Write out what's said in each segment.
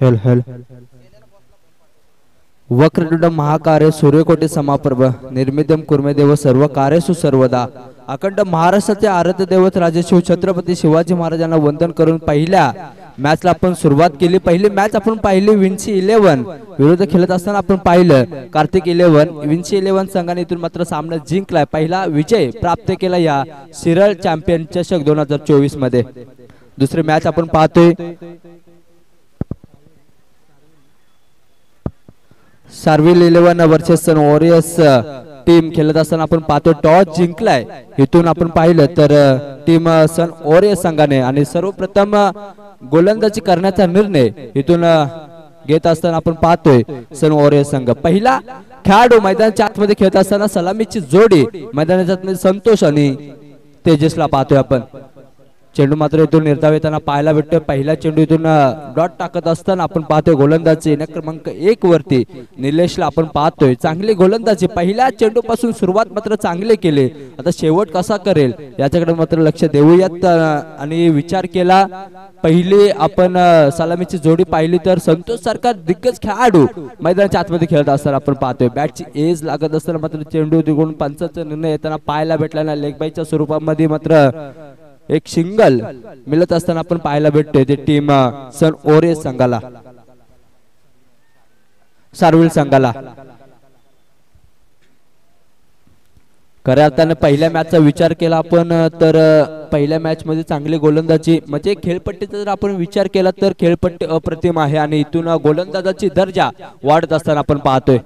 हेल हेल वक्रतुंड महाकार्य सूर्यकोटी समाप्रभ निर्मितम कुर्मे देव सर्व कार्यसु सर्वदा अखंड महाराष्ट्राचे आराध्य दैवत राजशिव छत्रपती शिवाजी महाराजांना वंदन करून पहिल्या मॅचला आपण सुरुवात केली। पहिली मॅच आपण पाहिली विंची 11 विरुद्ध खेळत असताना आपण पाहिलं कार्तिक 11 विंची 11 संघाने इथून मात्र सामना जिंकलाय, पहिला विजय प्राप्त केला या सिरल चॅम्पियन चषक 2024 मध्ये। दुसरी मॅच आपण पाहतोय सार्विल 11 वर्सेस सन वॉरियर्स टीम खेळत असताना आपण पाहतो टॉस जिंकलाय इथून आपण पाहिलं तर टीम सन वॉरियर्स संघाने आणि सर्वप्रथम गोलंदाजी करण्याचा निर्णय इथून घेत असताना आपण पाहतोय सन वॉरियर्स संघ। पहिला खेळाडू मैदानाच्या आतमध्ये खेळत असताना सलामीची जोडी मैदानाच्या आतमध्ये संतोष आणि तेजसला पाहतोय आपण। चेंडू मात्र इथून निर्धाव येताना पाहायला भेटतोय, पहिला चेंडू इथून डॉट टाकत असताना आपण पाहतोय गोलंदाजी क्रमांक 1 वरती निलेशला आपण पाहतोय चांगली गोलंदाजी, पहिल्या चेंडू पासून सुरुवात मात्र चांगले केले, आता शेवट कसा करेल याच्याकडे मात्र लक्ष देऊयात आणि विचार केला। पहिली आपण सलामीची जोडी पाहिली तर संतोष सारखा दिग्गज खेळाडू मैदानाच्या आतमध्ये खेळत असताना आपण पाहतोय बॅटची एज लागत असताना मात्र चेंडू दिगून पंचाचा निर्णय येताना पाहायला भेटला ना, लेग बायच्या स्वरूपामध्ये मात्र एक सिंगल मिळत असताना आपण पाहायला भेटतोय ते टीम सन ओरेस संघाला सार्विल संघाला। खऱ्या अर्थाने पहिल्या मॅचचा विचार केला आपण तर पहिल्या मॅच मध्ये चांगली गोलंदाजी म्हणजे खेळपट्टीचा जर आपण विचार केला तर खेळपट्टी अप्रतिम आहे आणि इथून गोलंदाजाची दर्जा वाढत असताना आपण पाहतोय।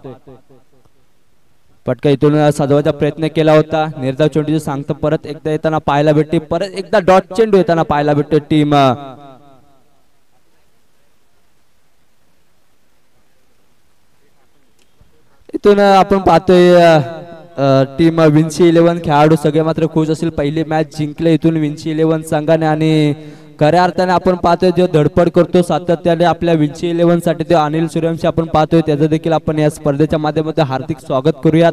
पटका इथून साधवायचा प्रयत्न केला होता, निर्धाव चेंडूचे सांगतो परत एकदा येताना पाहायला भेटते, परत एकदा डॉट चेंडू येताना पाहायला भेटते टीम इथून आपण पाहतोय टीम विंची 11 खेळाडू सगळे मात्र खुश असतील, पहिली मॅच जिंकले इथून विंची 11 संघाने आणि खऱ्या अर्थाने आपण पाहतोय जो धडपड करतो सातत्याने आपल्या विंची 11 साठी तो अनिल सूर्यवंशी आपण पाहतोय, त्याचं देखील आपण या स्पर्धेच्या माध्यमातून हार्दिक स्वागत करूयात।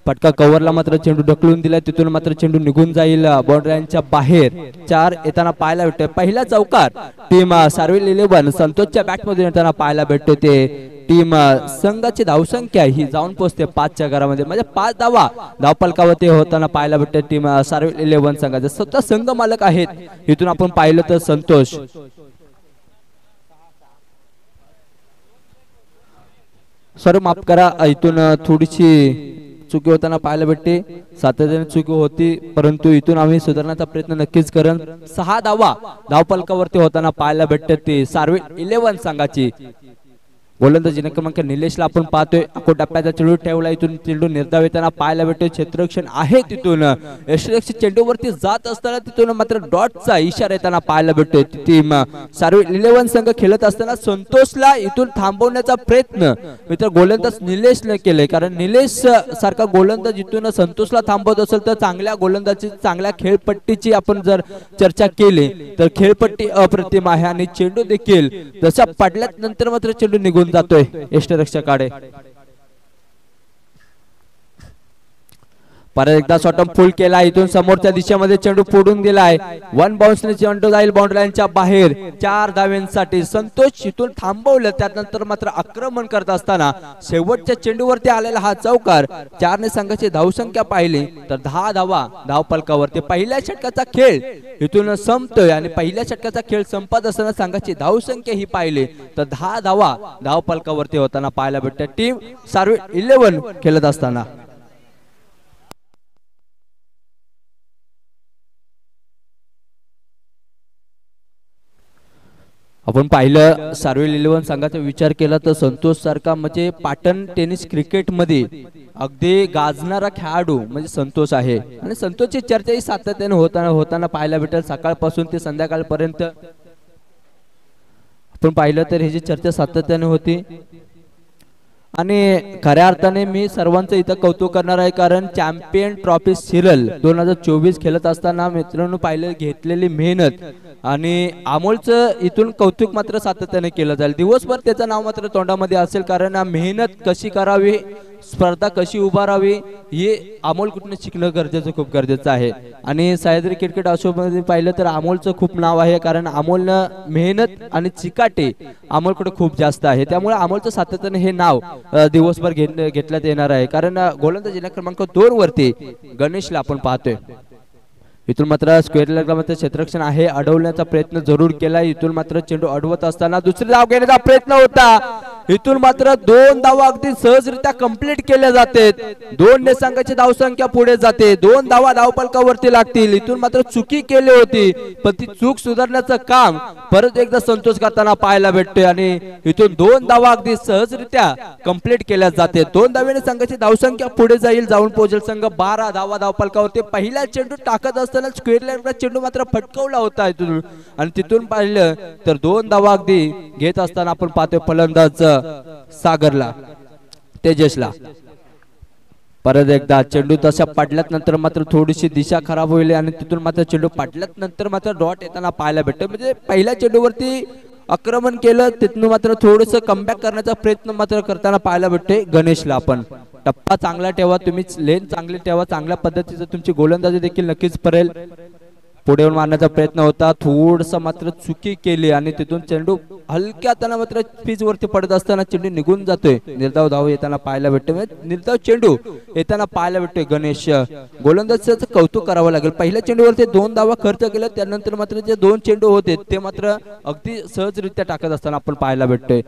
पटका कव्हरला मात्र चेंडू ढकलून दिलाय, तिथून मात्र चेंडू निघून जाईल बाउंड्रीच्या बाहेर, 4 येताना पाहायला भेटतोय। पहिला चौकार टीम सार्विल 11 संतोषच्या बॅट मध्ये येताना पाहायला भेटतोय, ते टीम संघाची धावसंख्या ही जाऊन पोहोचते 5च्या घरामध्ये, म्हणजे 5 धावा धावफलकावरती होताना पाहायला भेटते टीम सार्विल 11 संघाचे स्वतः संघ मालक आहेत। इथून आपण पाहिलं तर संतोष सॉरी माफ करा, इथून थोडीशी चुकी होताना पाहायला भेटते, सातत्याने चुकी होती परंतु इथून आम्ही सुधारण्याचा प्रयत्न नक्कीच करू। 6 धावा धावफलकावरती होताना पाहायला भेटते ती सार्विल 11 संघाची गोलंदाजी क्रमांक निलेशला आपण पाहतोय, टप्प्याचा चेंडू ठेवला, इथून चेंडू निर्धाव येताना पाहायला भेटतोय, क्षेत्ररक्षण आहे तिथून यष्टीरक्षक चेंडूवरती जात असताना तिथून मात्र डॉटचा इशारा येताना पाहायला भेटतोय। टीम सार्विल 11 संघ खेळत असताना संतोषला इथून थांबवण्याचा प्रयत्न मित्र गोलंदाज निलेशने केले, कारण निलेश सारखा गोलंदाज इथून संतोषला थांबवत असेल तर चांगल्या गोलंदाजी चांगल्या खेळपट्टीची आपण जर चर्चा केली तर खेळपट्टी अप्रतिम आहे आणि चेंडू देखील जसा पडल्यात नंतर मात्र चेंडू निघून जातोय यष्टीरक्षकाकडे। परत एकदा शॉट फुल केला, इथून समोरच्या दिशेमध्ये चेंडू फोडून दिलाय, 1 बाउन्सने चेंडू जाईल बाउंड्रीच्या बाहेर 4 धाव्यांसाठी। संतोष इथून थांबवलं, त्यानंतर मात्र आक्रमण करत असताना शेवटच्या चेंडूवरती आलेला हा चौकार 4 ने संघाची धावसंख्या पाहिली तर 10 धावा धावफलकावरती। पहिल्या षटकाचा खेळ इथून संपतोय आणि पहिल्या षटकाचा खेळ संपत असताना संघाची धावसंख्या ही पाहिली तर 10 धावा धावफलकावरती होताना पाहायला भेटते टीम सार्विल 11 खेळत असताना। आपण पाहिलं सार्विल 11 संघाचा विचार केला तर संतोष सारखा म्हणजे पाटण टेनिस क्रिकेट मध्ये अगदी गाजणारा खेळाडू म्हणजे संतोष आहे आणि संतोषची चर्चा ही सातत्याने होताना पाहायला भेटेल, सकाळपासून ते संध्याकाळपर्यंत आपण पाहिलं तर ह्याची चर्चा सातत्याने होती आणि खऱ्या अर्थाने मी सर्वांचं इथं कौतुक करणार आहे, कारण चॅम्पियन ट्रॉफी सिरल 2024 खेळत असताना मित्रांनो पाहिलं घेतलेली मेहनत आणि अमोलचं इथून कौतुक मात्र सातत्याने केलं जाईल. दिवसभर त्याचं नाव मात्र तोंडामध्ये असेल, कारण मेहनत कशी करावी, स्पर्धा कशी उभारावी हे अमोल कुठनं शिकणं गरजेचं खूप गरजेचं आहे. आणि सह्याद्री क्रिकेट असोमध्ये पाहिलं तर अमोलचं खूप नाव आहे, कारण अमोलनं मेहनत आणि चिकाटे अमोलकडे खूप जास्त आहे. त्यामुळे अमोलचं सातत्याने हे नाव दिवसभर घेतल्यात येणार आहे. कारण गोलंदाज जिल्हा क्रमांक 2 वरती गणेशला आपण पाहतोय. इथून मात्र स्क्वेअर लेगला मात्र क्षेत्ररक्षण आहे, अडवण्याचा प्रयत्न जरूर केला. इथून मात्र चेंडू अडवत असताना दुसरी धाव घेण्याचा प्रयत्न होता. इथून मात्र 2 धावा अगदी सहजरित्या कंप्लीट केल्या जाते. 2 ने संघाची धावसंख्या पुढे जाते. 2 धावा धावफलकावरती लागतील. इथून मात्र चुकी केली होती, पण ती चूक सुधारण्याचं काम परत एकदा संतोष करताना पाहायला भेटते आणि इथून 2 धावा अगदी सहजरित्या कंप्लीट केल्या जाते. 2 धावेने संघाची धावसंख्या पुढे जाऊन पोहोचेल. संघ 12 धावा धावफलकावरती. पहिला चेंडू टाकत असताना स्क्वेअर लेगला चेंडू मात्र फटकवला होता इथून, आणि तिथून पाहिलं तर 2 धावा अगदी घेत असताना आपण पाहतोय फलंदाज सागरला, तेजसला. परत एकदा चेंडू तशा पडल्यात नंतर मात्र थोडीशी दिशा खराब होईल आणि तिथून मात्र चेंडू पडल्यात नंतर मात्र डॉट येताना पाहायला भेटतो. म्हणजे पहिल्या चेंडूवरती आक्रमण केलं, तिथून मात्र थोडस कमबॅक करण्याचा प्रयत्न मात्र करताना पाहायला भेटतोय गणेशला. आपण टप्पा चांगला ठेवा, तुम्ही लेन चांगली ठेवा, चांगल्या पद्धतीचं तुमची गोलंदाजी देखील नक्कीच पडेल. पुढे येऊन मारण्याचा प्रयत्न होता, थोडस मात्र चुकी केली आणि तिथून चेंडू हलक्या हाताने मात्र पिच वरती पडत असताना चेंडू निघून जातोय. निर्धाव धाव येताना पाहायला भेटतोय, निर्धाव चेंडू येताना पाहायला भेटतोय. गणेश गोलंदाजाचं कौतुक करावं लागेल. पहिल्या चेंडूवरती 2 धावा खर्च केला, त्यानंतर मात्र जे 2 चेंडू होते ते मात्र अगदी सहजरित्या टाकत असताना आपण पाहायला भेटतोय.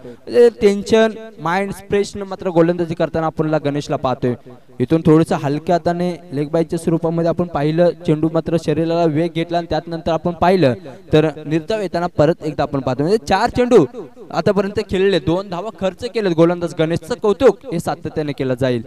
टेन्शन माइंड फ्रेश मात्र गोलंदाजी करताना आपण गणेशला पाहतोय. इथून थोडंसं हलक्या हाताने लेग बायच्या स्वरूपामध्ये आपण पाहिलं, चेंडू मात्र शरीराला वेग घेतला आणि त्यानंतर आपण पाहिलं तर निर्धाव येताना परत एकदा आपण पाहतो. म्हणजे 4 चेंडू आतापर्यंत खेळले, 2 धावा खर्च केलेत. गोलंदाज गणेशचं कौतुक हे सातत्याने केलं जाईल.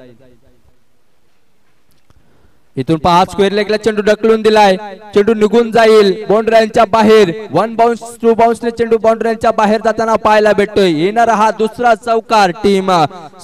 इथून 5 स्क्वेअर लेगला चेंडू ढकलून दिलाय, चेंडू निघून जाईल बाउंड्रीच्या बाहेर. 1 बाउन्स 2 बाउन्सने चेंडू बाउंड्रीच्या बाहेर जाताना पाहायला भेटतोय. येणारा हा दुसरा चौकार टीम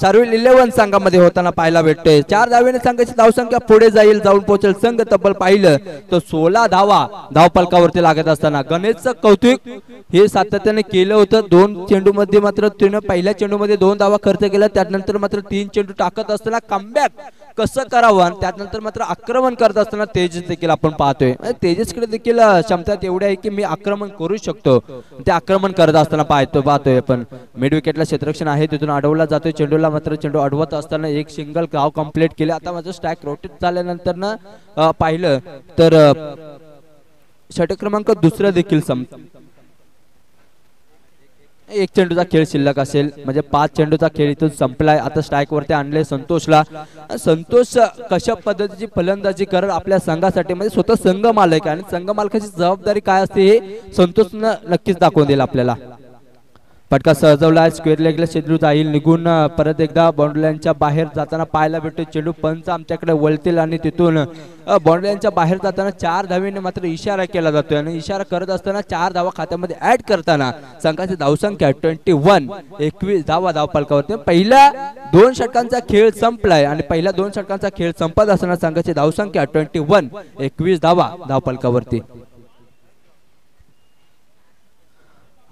सर्विल 11 संघामध्ये होताना पाहायला भेटतोय. 4 धावेने संघाची धावसंख्या पुढे जाऊन पोहोचेल. संघ तब्बल पाहिलं तर 16 धावा धावफलकावरती लागत असताना गणेशचं कौतुक हे सातत्याने केलं होतं. 2 चेंडू मध्ये मात्र तिने पहिल्या चेंडू मध्ये 2 धावा खर्च केला, त्यानंतर मात्र 3 चेंडू टाकत असताना कमबॅक कसं करावं आणि त्यानंतर मात्र आक्रमण करत असताना तेजस देखील आपण पाहतोय. तेजसकडे देखील क्षमता तेवढी आहे की मी आक्रमण करू शकतो, ते आक्रमण करत असताना पाहतोय आपण. मिड विकेटला क्षेत्ररक्षण आहे, तिथून अडवला जातोय. चेंडूला मात्र चेंडू अडवत असताना एक सिंगल गाव कंप्लीट केले. आता माझं स्ट्राइक रोटेट झाल्यानंतर ना पाहिलं तर षटक क्रमांक 2 देखील एक चेंडूचा खेळ शिल्लक असेल, म्हणजे 5 चेंडूचा खेळ इथून संपलाय. आता स्ट्राइक वरती आणले संतोषला. संतोष कशा पद्धतीची फलंदाजी करत आपल्या संघासाठी, म्हणजे स्वतः संघ मालक आणि संघ मालकाची जबाबदारी काय असते हे संतोषनं नक्कीच दाखवून दिलं आपल्याला. फटका सजवला, स्क्वेअर लेगला चेंडू जाईल निघून. परत एकदा बाउंड्रीच्या बाहेर जाताना पाहायला भेटतो. चेंडू पंच आमच्याकडे वळतील आणि तिथून बाउंड्रीच्या बाहेर जाताना 4 धावेने मात्र इशारा केला जातोय आणि इशारा करत असताना 4 धावा खात्यामध्ये ऍड करताना संघाची धावसंख्या 21 धावा धावफलकावरती. पहिल्या 2 षटकांचा खेळ संपलाय आणि पहिल्या 2 षटकांचा खेळ संपत असताना संघाची धावसंख्या 21 धावा धावफलकावरती.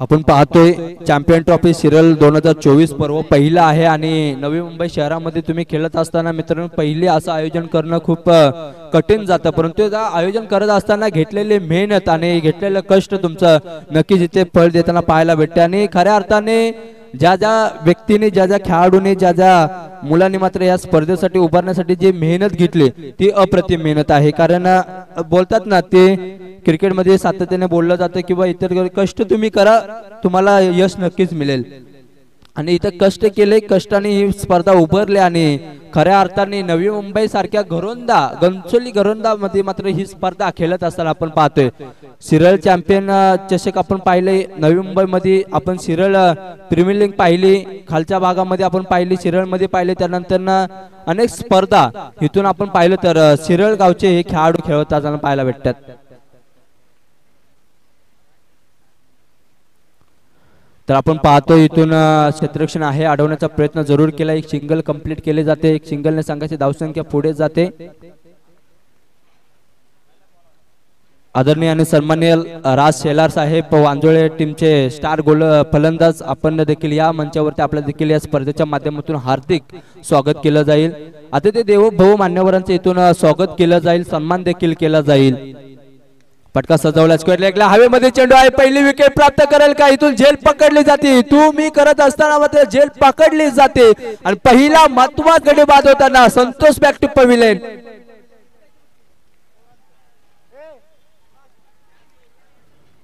आपण पाहतोय चॅम्पियन ट्रॉफी सिरियल 2024 पर्व पहिला आहे आणि नवी मुंबई शहरामध्ये तुम्ही खेळत असताना मित्रांनो पहिले असं आयोजन करणं खूप कठीण जातं, परंतु आयोजन करत असताना घेतलेले मेहनत आणि घेतलेलं कष्ट तुमचं नक्कीच इथे फळ देताना पाहायला भेटते. आणि खऱ्या अर्थाने ज्या व्यक्तीने ज्या खेळाडूने ज्या मुलांनी मात्र या स्पर्धेसाठी उभारण्यासाठी जी मेहनत घेतली ती अप्रतिम मेहनत आहे. कारण बोलतात ना ते क्रिकेटमध्ये सातत्याने बोललं जातं किंवा इतर कष्ट तुम्ही करा, तुम्हाला यश नक्कीच मिळेल. आणि इथं कष्ट केले, कष्टाने ही स्पर्धा उभारली आणि खऱ्या अर्थाने नवी मुंबई सारख्या गणचोली घरोंदा मध्ये मात्र ही स्पर्धा खेळत असताना आपण पाहतोय. सिरियल चॅम्पियन चषक आपण पाहिले नवी मुंबई मध्ये, आपण सिरियल प्रीमियर लीग पाहिली, खालच्या भागामध्ये आपण पाहिली, सिरियल मध्ये पाहिले, त्यानंतर अनेक स्पर्धा इथून आपण पाहिलं तर सिरियल गावचे हे खेळाडू खेळत असताना पाहायला भेटतात. तर आपण पाहतो इथून क्षेत्ररक्षण आहे अडवण्याचा प्रयत्न जरूर केला, एक सिंगल कंप्लीट केले जाते, एक सिंगलने संघाची धावसंख्या पुढे जाते। आदरणीय आणि सन्माननीय राज शेलार साहेब वांजोळे टीमचे स्टार गोल फलंदाज आपण देखील या मंचावरती आपल्या देखील या स्पर्धेच्या माध्यमातून हार्दिक स्वागत केलं जाईल। आता ते देवभाऊ मान्यवरांचे इथून स्वागत केलं जाईल, सन्मान देखील केला जाईल। पटका सजवला, स्क्वेअर लेगला हवेमध्ये चेंडू आहे, पहिली विकेट प्राप्त करेल का? इथून झेल पकडली जाते, तुम्ही करत असताना मात्र झेल पकडली जाते आणि पहिला महत्त्वाचा गडी बाद होताना संतोष बॅक टू पविलियन।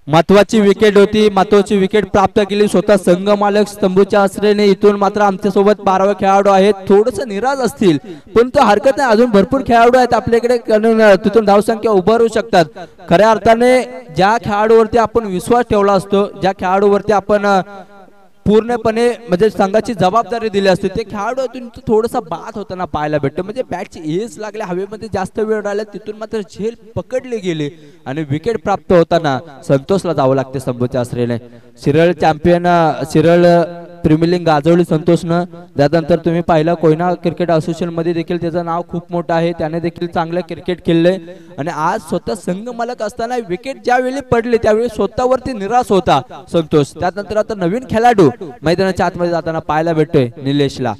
महत्वाची विकेट होती, महत्वाची विकेट प्राप्त केली स्वतः संघ मालक स्तंभूच्या आश्रयाने। इथून मात्र आमच्या सोबत 12 खेळाडू आहेत, थोडस निराश असतील पण तो हरकत नाही, अजून भरपूर खेळाडू आहेत आपल्याकडे, तिथून धावसंख्या उभारू शकतात। खऱ्या अर्थाने ज्या खेळाडूवरती आपण विश्वास ठेवला असतो, ज्या खेळाडूवरती आपण पूर्णपणे म्हणजे संघाची जबाबदारी दिली असते, ते खेळाडूतून थोडासा बाद होताना पाहायला भेटतं। म्हणजे बॅटची एज लागले, हवेमध्ये जास्त वेळ राहिला, तिथून मात्र झेल पकडले गेले आणि विकेट प्राप्त होताना संतोषला जावं लागते स्तंभूच्या आश्रयाने। Shiral champion, Shiral premier league गाजवली संतोषनं। त्यानंतर तुम्ही पाहिलं कोयना क्रिकेट असोसिएशन मध्ये देखील त्याचं नाव खूप मोठं आहे, त्याने देखील चांगलं क्रिकेट खेळले आणि आज स्वतः संघ मालक असताना विकेट ज्यावेळी पडले त्यावेळी स्वतःवरती निराश होता संतोष। त्यानंतर आता नवीन खेळाडू मैदानाच्या आतमध्ये जाताना पाहायला भेटतोय निलेशला।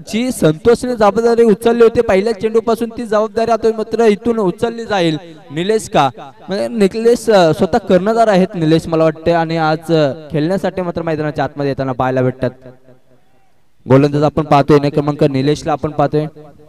जी संतोषने जबाबदारी उचलली होती पहिल्या चेंडू पासून, ती जबाबदारी आता मात्र इथून उचलली जाईल निलेश का? म्हणजे निलेश स्वतः कर्णधार आहेत निलेश मला वाटते, आणि आज खेळण्यासाठी मात्र मैदानाच्या आतमध्ये येताना पाहायला भेटतात। गोलंदाज आपण पाहतोय ने क्रमांक निलेशला आपण पाहतोय,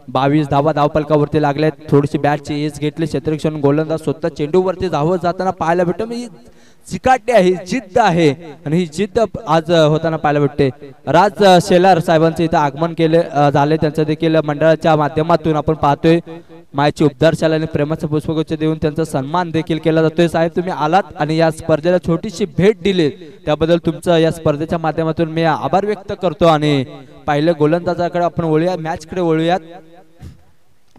22 धावा धावपलकावरती लागल्यात, थोडीशी बॅटची एज घेतली क्षेत्ररक्षण। गोलंदाज स्वतः चेंडूवरती धावत जाताना पाहायला भेटतं, म्हणजे चिकाटी आहे, जिद्द आहे आणि ही जिद्द आज होताना पाहायला भेटते। राज शेलार साहेबांचे इथं आगमन केले झाले, त्यांचं देखील मंडळाच्या माध्यमातून आपण पाहतोय मायची उपदारशालाने प्रेमाचं पुष्पगुच्छ देऊन त्यांचा सन्मान देखील केला जातोय। साहेब तुम्ही आलात आणि या स्पर्धेला छोटीशी भेट दिली त्याबद्दल तुमचं या स्पर्धेच्या माध्यमातून मी आभार व्यक्त करतो। आणि पहिल्या गोलंदाजाकडे आपण वळूया, मॅच कडे वळूयात।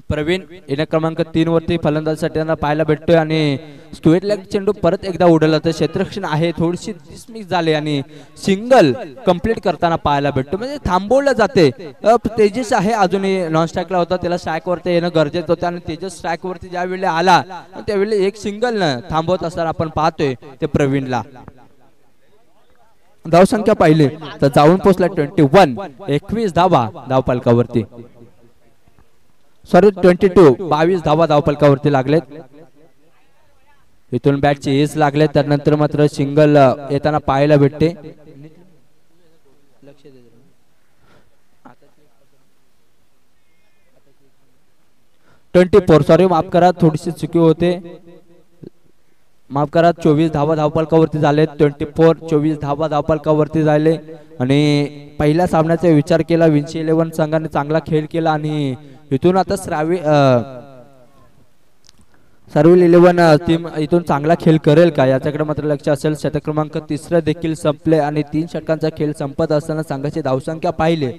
प्रवीण येण्या क्रमांक 3 वरती फलंदाजीसाठी त्यांना पाहायला भेटतोय आणि स्क्वेअर लेग चेंडू परत एकदा उडवला तर क्षेत्ररक्षण आहे, थोडीशी डिसमिस झाले आणि सिंगल कंप्लीट करताना पाहायला भेटतो, म्हणजे थांबवलं जाते। तेजस आहे अजूनही नॉन स्ट्राईकला होता, त्याला स्ट्राईक वरती येणं गरजेचं होतं आणि तेजस स्ट्राईक वरती ज्यावेळी आला त्यावेळी एक सिंगल थांबवत असताना आपण पाहतोय ते प्रवीणला। धावसंख्या पाहिली तर जाऊन पोहोचला 21, 21 धावा धावपलकावरती, सॉरी 22, 22 धावा धावपलकावरती लागलेत। इथून बॅटची एज लागले, त्यानंतर मात्र सिंगल येताना पाहायला भेटते। 24, सॉरी माफ करा थोडीशी चुकी होते, माफ करा 24 धावा धावपलकावरती झाले, 24 24 धावा धावपलकावरती झाले। आणि पहिल्या सामन्याचा विचार केला, विंची 11 संघाने चांगला खेळ केला आणि इथून आता सर्विल 11 टीम इथून चांगला खेळ करेल का याच्याकडे मात्र लक्ष असेल। षटक क्रमांक 3 देखील संपले आणि 3 षटकांचा खेळ संपत असताना संघाची धावसंख्या पाहिली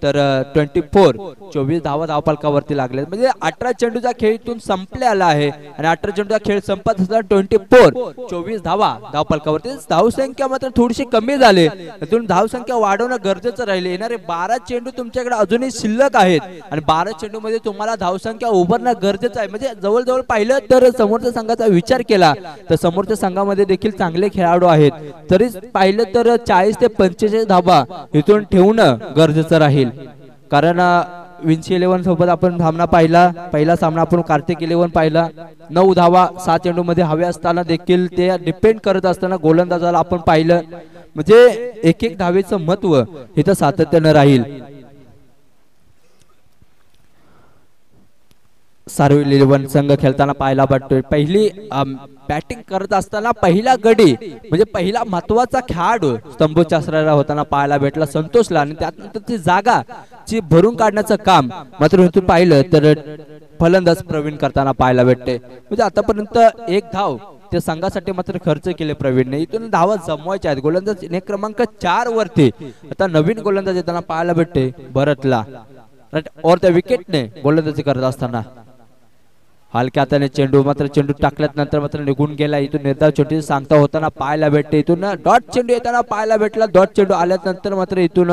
तर 24, 24 धावा धावपलकावरती लागले, म्हणजे 18 चेंडूचा खेळ इथून संपलेला आहे आणि 18 चेंडूचा खेळ संपत असताना 24, 24 धावा धावपलकावरती। धावसंख्या मात्र थोडीशी कमी झाली, इथून धावसंख्या वाढवणं गरजेचं राहिले। येणारे 12 चेंडू तुमच्याकडे अजूनही शिल्लक आहेत आणि 12 चेंडू मध्ये तुम्हाला धावसंख्या उभारणं गरजेचं आहे। म्हणजे जवळजवळ पाहिलं तर समोरच्या संघाचा विचार केला तर समोरच्या संघामध्ये देखील चांगले खेळाडू आहेत, तरी पाहिलं तर 40 ते 45 धावा इथून ठेवणं गरजेचं राहील। कारण विंची 11 सोबत आपण सामना पाहिला, पहिला सामना आपण कार्तिक 11 पाहिला, 9 धावा 6 चेंडू मध्ये हवे असताना देखील ते डिपेंड करत असताना गोलंदाजाला आपण पाहिलं, म्हणजे एक एक धावेचं महत्व इथं सातत्यानं राहील। सर्विल 11 संघ खेळताना पाहायला भेटतोय, पहिली बॅटिंग करत असताना पहिला गडी म्हणजे पहिला महत्वाचा खेळाडू स्तंभूच्या आश्रयाला होताना पाहायला भेटला संतोषला आणि त्यानंतर ती जागा जी भरून काढण्याचं काम मात्र इथून पाहिलं तर फलंदाज प्रवीण करताना पाहायला भेटते। म्हणजे आतापर्यंत एक धाव त्या संघासाठी मात्र खर्च केले प्रवीणने, इथून धावा जमवायच्या आहेत। गोलंदाज क्रमांक 4 वरती आता नवीन गोलंदाज येताना पाहायला भेटते भरतला, और त्या विकेटने गोलंदाजी करत असताना हलक्या हाताने चेंडू, मात्र चेंडू टाकल्यात नंतर मात्र निघून गेला. इथून निर्धाव चेंडू सांगता होताना पाहायला भेटते. इथून डॉट चेंडू येताना पाहायला भेटला. डॉट चेंडू आल्यानंतर मात्र इथून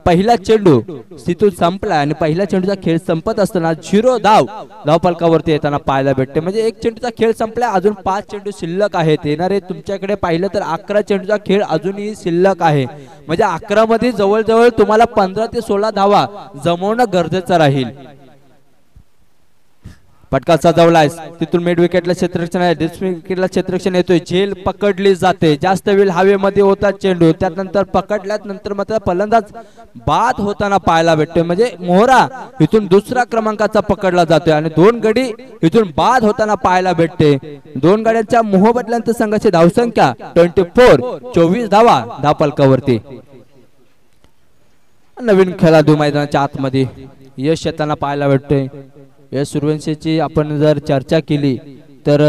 पहिला चेंडू तिथून संपला आणि पहिल्या चेंडूचा खेळ संपत असताना 0 धाव धावफलकावरती येताना पाहायला भेटते. म्हणजे एक चेंडूचा खेळ संपला, अजून 5 चेंडू शिल्लक आहेत. येणारे तुमच्याकडे पाहिलं तर 11 चेंडूचा खेळ अजूनही शिल्लक आहे. म्हणजे 11 मध्ये जवळजवळ तुम्हाला 15 ते 16 धावा जमवणं गरजेचं राहील. फटका सजवलाय, तिथून मिड विकेटला क्षेत्ररक्षण आहे. डिस्क विकेटला क्षेत्ररक्षण येतोय. झेल पकडली जाते. जास्त वेळ हवेमध्ये होता चेंडू, त्यानंतर पकडल्यात नंतर मात्र फलंदाज बाद होताना पाहायला भेटतोय. म्हणजे मोहरा इथून दुसरा क्रमांकाचा पकडला जातोय आणि 2 गडी इथून बाद होताना पाहायला भेटते. 2 गाड्यांच्या मोहबदल्यानंतर संघाची धावसंख्या 24 धावा धावफलकावरती. नवीन खेळाडू मैदानाच्या आतमध्ये यश येताना पाहायला भेटतोय. या सूर्यवंशीची आपण जर चर्चा केली तर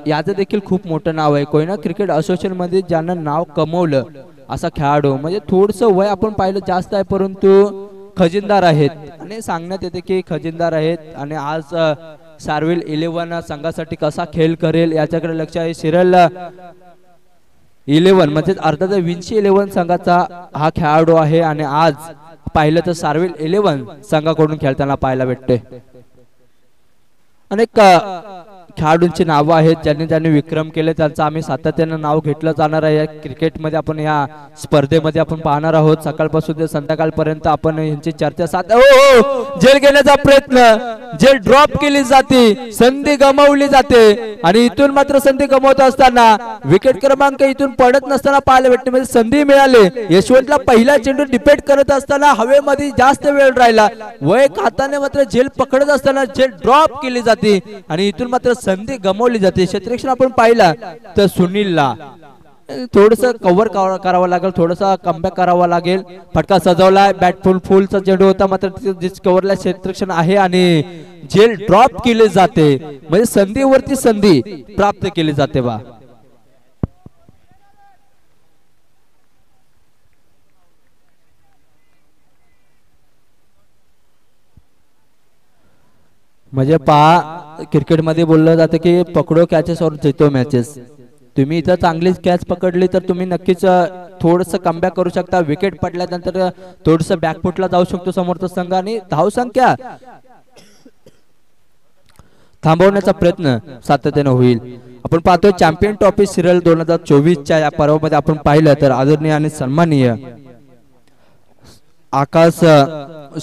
याचं देखील खूप मोठं नाव आहे. कोयना क्रिकेट असोसिएशन मध्ये ज्यानं नाव कमवलं असा खेळाडू. म्हणजे थोडंसं वय आपण पाहिलं जास्त आहे, परंतु खजिनदार आहेत आणि सांगण्यात येते की खजिनदार आहेत. आणि आज सार्विल 11 संघासाठी कसा खेळ करेल याच्याकडे लक्ष आहे. सिरल 11 म्हणजे अर्थात विंची 11 संघाचा हा खेळाडू आहे आणि आज पाहिलं तर सार्विल 11 संघाकडून खेळताना पाहायला भेटते. अनेक खेळाडूंची नावं आहेत ज्यांनी विक्रम केले, त्यांचं आम्ही सातत्याने नाव घेतलं जाणार आहे. क्रिकेटमध्ये आपण या स्पर्धेमध्ये आपण पाहणार आहोत. सकाळपासून ते संध्याकाळपर्यंत आपण यांची चर्चा जेल घेण्याचा प्रयत्न, जेल ड्रॉप केली जाते, संधी गमावली जाते आणि इथून मात्र संधी गमावत असताना विकेट क्रमांक इथून पडत नसताना पाहायला भेटते. म्हणजे संधी मिळाली. यशवंतला पहिला चेंडू डिपेंड करत असताना हवेमध्ये जास्त वेळ राहिला. वय हाताने मात्र जेल पकडत असताना जेल ड्रॉप केली जाते आणि इथून मात्र संधी गमावली जाते. क्षेत्ररक्षण आपण पाहिला तर सुनीलला थोडस कव्हर करावं लागेल, थोडासा कमबॅक करावा लागेल. फटका सजवला, बॅट फुलचा चेंडू होता, मात्र कव्हरला क्षेत्ररक्षण आहे आणि जेल ड्रॉप केले जाते. म्हणजे संधीवरती संधी प्राप्त केली जाते बा. म्हणजे पहा, क्रिकेटमध्ये बोललं जातं की पकडो कॅचेस और जितो मॅचेस. तुम्ही इथं चांगलीच कॅच पकडली तर तुम्ही नक्कीच थोडंसं कमबॅक करू शकता. विकेट पडल्यानंतर थोडंसं बॅकफुटला जाऊ शकतो समोरचा संघ आणि धावसंख्या थांबवण्याचा प्रयत्न सातत्याने होईल. आपण पाहतोय चॅम्पियन ट्रॉफी सिरियल 2024च्या या पर्वामध्ये आपण पाहिलं तर आदरणीय आणि सन्माननीय आकाश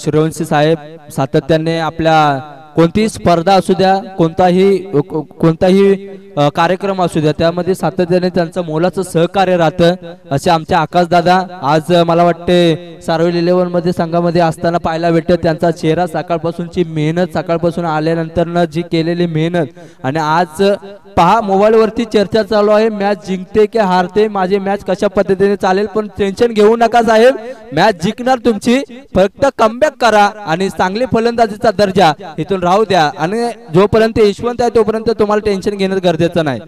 सूर्यवंशी साहेब सातत्याने आपल्या कोणतीही स्पर्धा असू द्या, कोणताही कार्यक्रम असू द्या, त्यामध्ये सातत्याने त्यांचं मोलाचं सहकार्य राहतं. असे आमचे आकाश दादा आज मला वाटते सार्विल 11 मध्ये संघामध्ये असताना पाहायला भेटत. त्यांचा चेहरा सकाळपासूनची मेहनत, सकाळपासून आल्यानंतर जी केलेली मेहनत आणि आज पहा मोबाईल वरती चर्चा चालू आहे मॅच जिंकते की हारते, माझी मॅच कशा पद्धतीने चालेल. पण टेन्शन घेऊ नका साहेब, मॅच जिंकणार तुमची. फक्त कमबॅक करा आणि चांगली फलंदाजीचा दर्जा इथून राहू द्या आणि जोपर्यंत यशवंत आहे तोपर्यंत तुम्हाला टेन्शन घेणं गरजेचं नाही.